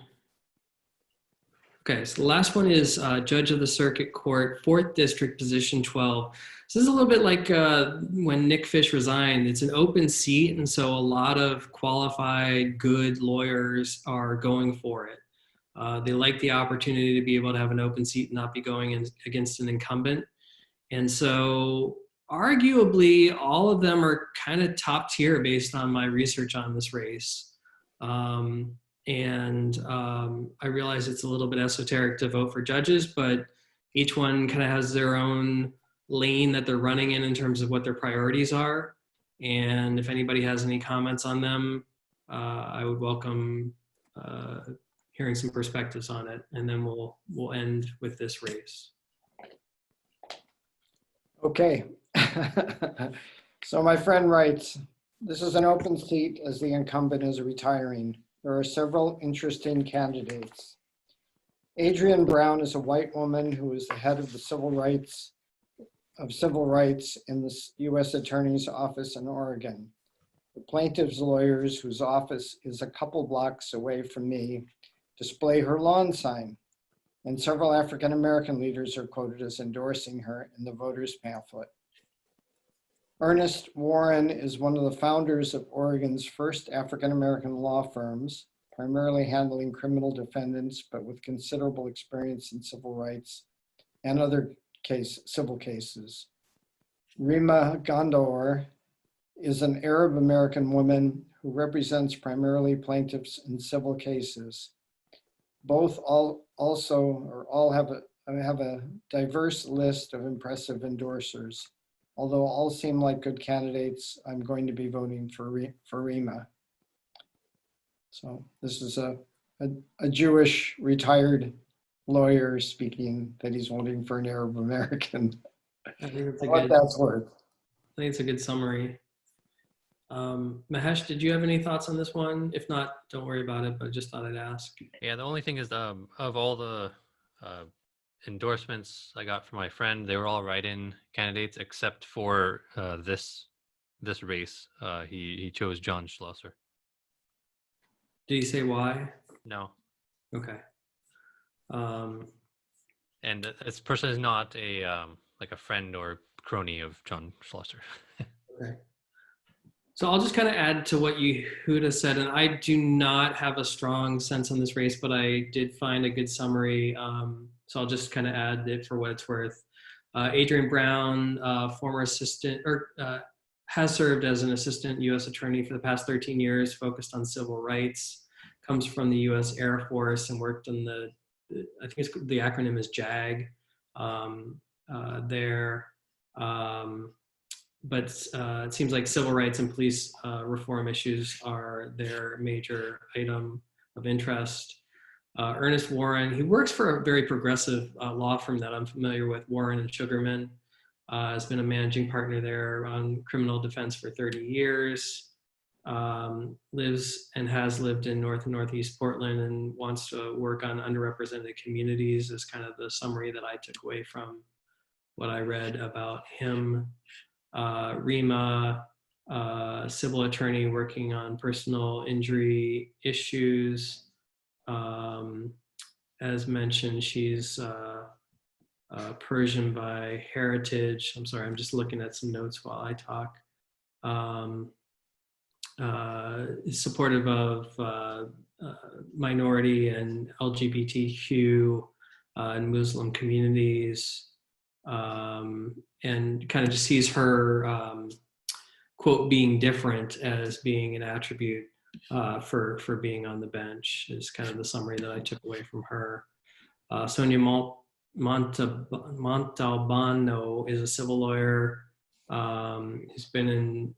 Okay, so the last one is Judge of the Circuit Court, 4th District, position 12. So this is a little bit like when Nick Fish resigned. It's an open seat, and so a lot of qualified, good lawyers are going for it. They like the opportunity to be able to have an open seat and not be going against an incumbent. And so arguably all of them are kind of top tier based on my research on this race. I realize it's a little bit esoteric to vote for judges, but each one kind of has their own lane that they're running in terms of what their priorities are. And if anybody has any comments on them, I would welcome hearing some perspectives on it. And then we'll end with this race. Okay. So my friend writes, this is an open seat as the incumbent is retiring. There are several interesting candidates. Adrienne Brown is a white woman who is the head of the civil rights in the U.S. Attorney's Office in Oregon. The plaintiff's lawyers, whose office is a couple blocks away from me, display her lawn sign, and several African-American leaders are quoted as endorsing her in the voters' pamphlet. Ernest Warren is one of the founders of Oregon's first African-American law firms, primarily handling criminal defendants, but with considerable experience in civil rights and other civil cases. Rima Ghandour is an Arab American woman who represents primarily plaintiffs in civil cases. Both all have a diverse list of impressive endorsers. Although all seem like good candidates, I'm going to be voting for Rima. So this is a Jewish retired lawyer speaking that he's voting for an Arab American. I think it's what that's worth. I think it's a good summary. Mahesh, did you have any thoughts on this one? If not, don't worry about it, but just thought I'd ask. Yeah, the only thing is of all the endorsements I got from my friend, they were all write-in candidates except for this race. He chose John Schlosser. Did he say why? No. Okay. And this person is not a like a friend or crony of John Schlosser. Okay. So I'll just kind of add to what Yehuda said, and I do not have a strong sense on this race, but I did find a good summary. So I'll just kind of add it for what it's worth. Adrienne Brown, former assistant, has served as an assistant U.S. attorney for the past 13 years, focused on civil rights, comes from the U.S. Air Force and worked on I think the acronym is JAG there. But it seems like civil rights and police reform issues are their major item of interest. Ernest Warren, he works for a very progressive law firm that I'm familiar with, Warren and Sugarman, has been a managing partner there on criminal defense for 30 years, lives and has lived in North and Northeast Portland and wants to work on underrepresented communities is kind of the summary that I took away from what I read about him. Rima, civil attorney working on personal injury issues. As mentioned, she's Persian by heritage. I'm sorry, I'm just looking at some notes while I talk. Is supportive of minority and LGBTQ and Muslim communities. And kind of just sees her quote being different as being an attribute for being on the bench is kind of the summary that I took away from her. Sonia Montalbano is a civil lawyer who's been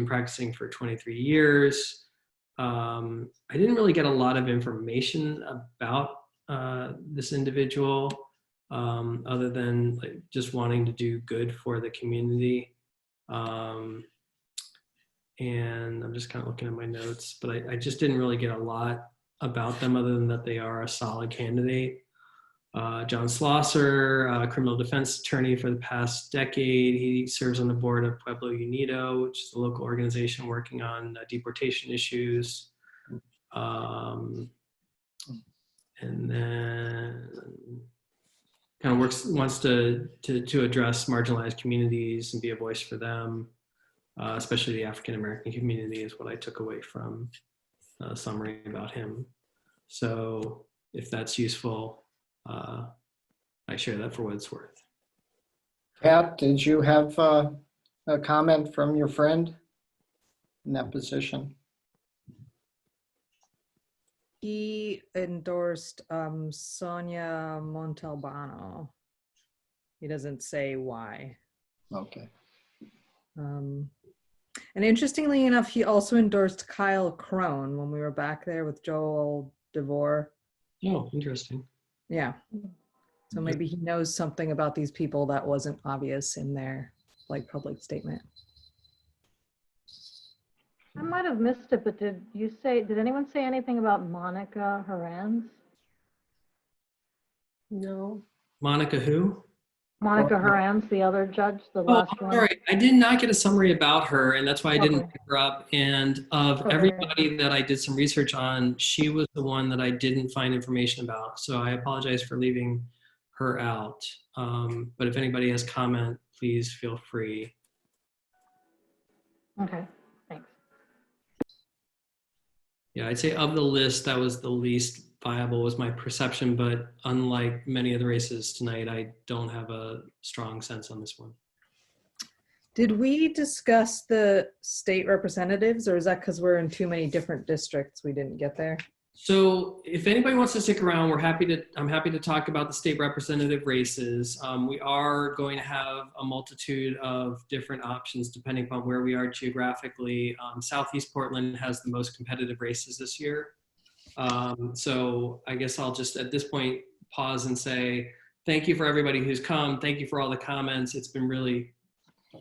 practicing for 23 years. I didn't really get a lot of information about this individual. Other than like just wanting to do good for the community. And I'm just kind of looking at my notes, but I just didn't really get a lot about them other than that they are a solid candidate. John Schlosser, criminal defense attorney for the past decade. He serves on the board of Pueblo Unido, which is a local organization working on deportation issues. And then kind of wants to address marginalized communities and be a voice for them, especially the African-American community is what I took away from a summary about him. So if that's useful, I share that for what it's worth. Pat, did you have a comment from your friend in that position? He endorsed Sonia Montalbano. He doesn't say why. Okay. And interestingly enough, he also endorsed Kyle Crone when we were back there with Joel DeVore. Oh, interesting. Yeah. So maybe he knows something about these people that wasn't obvious in their like public statement. I might have missed it, but did anyone say anything about Monica Herranz? No. Monica who? Monica Herranz, the other judge, the Oh, last one. sorry. I did not get a summary about her, and that's why I didn't Okay. pick her up. And of Okay. everybody that I did some research on, she was the one that I didn't find information about. So I apologize for leaving her out. But if anybody has comment, please feel free. Okay, thanks. Yeah, I'd say of the list, that was the least viable was my perception, but unlike many of the races tonight, I don't have a strong sense on this one. Did we discuss the state representatives, or is that because we're in too many different districts we didn't get there? So if anybody wants to stick around, I'm happy to talk about the state representative races. We are going to have a multitude of different options depending upon where we are geographically. Southeast Portland has the most competitive races this year. So I guess I'll just at this point pause and say thank you for everybody who's come. Thank you for all the comments. It's been really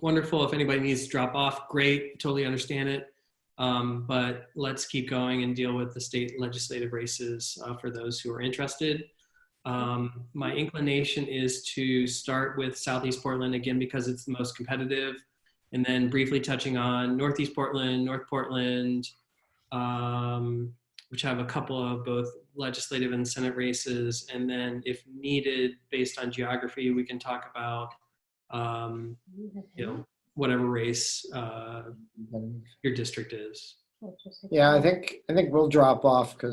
wonderful. If anybody needs to drop off, great, totally understand it. But let's keep going and deal with the state legislative races for those who are interested. My inclination is to start with Southeast Portland again because it's the most competitive, and then briefly touching on Northeast Portland, North Portland, which have a couple of both legislative and Senate races. And then if needed, based on geography, we can talk about, whatever race your district is. Yeah, I think we'll drop off because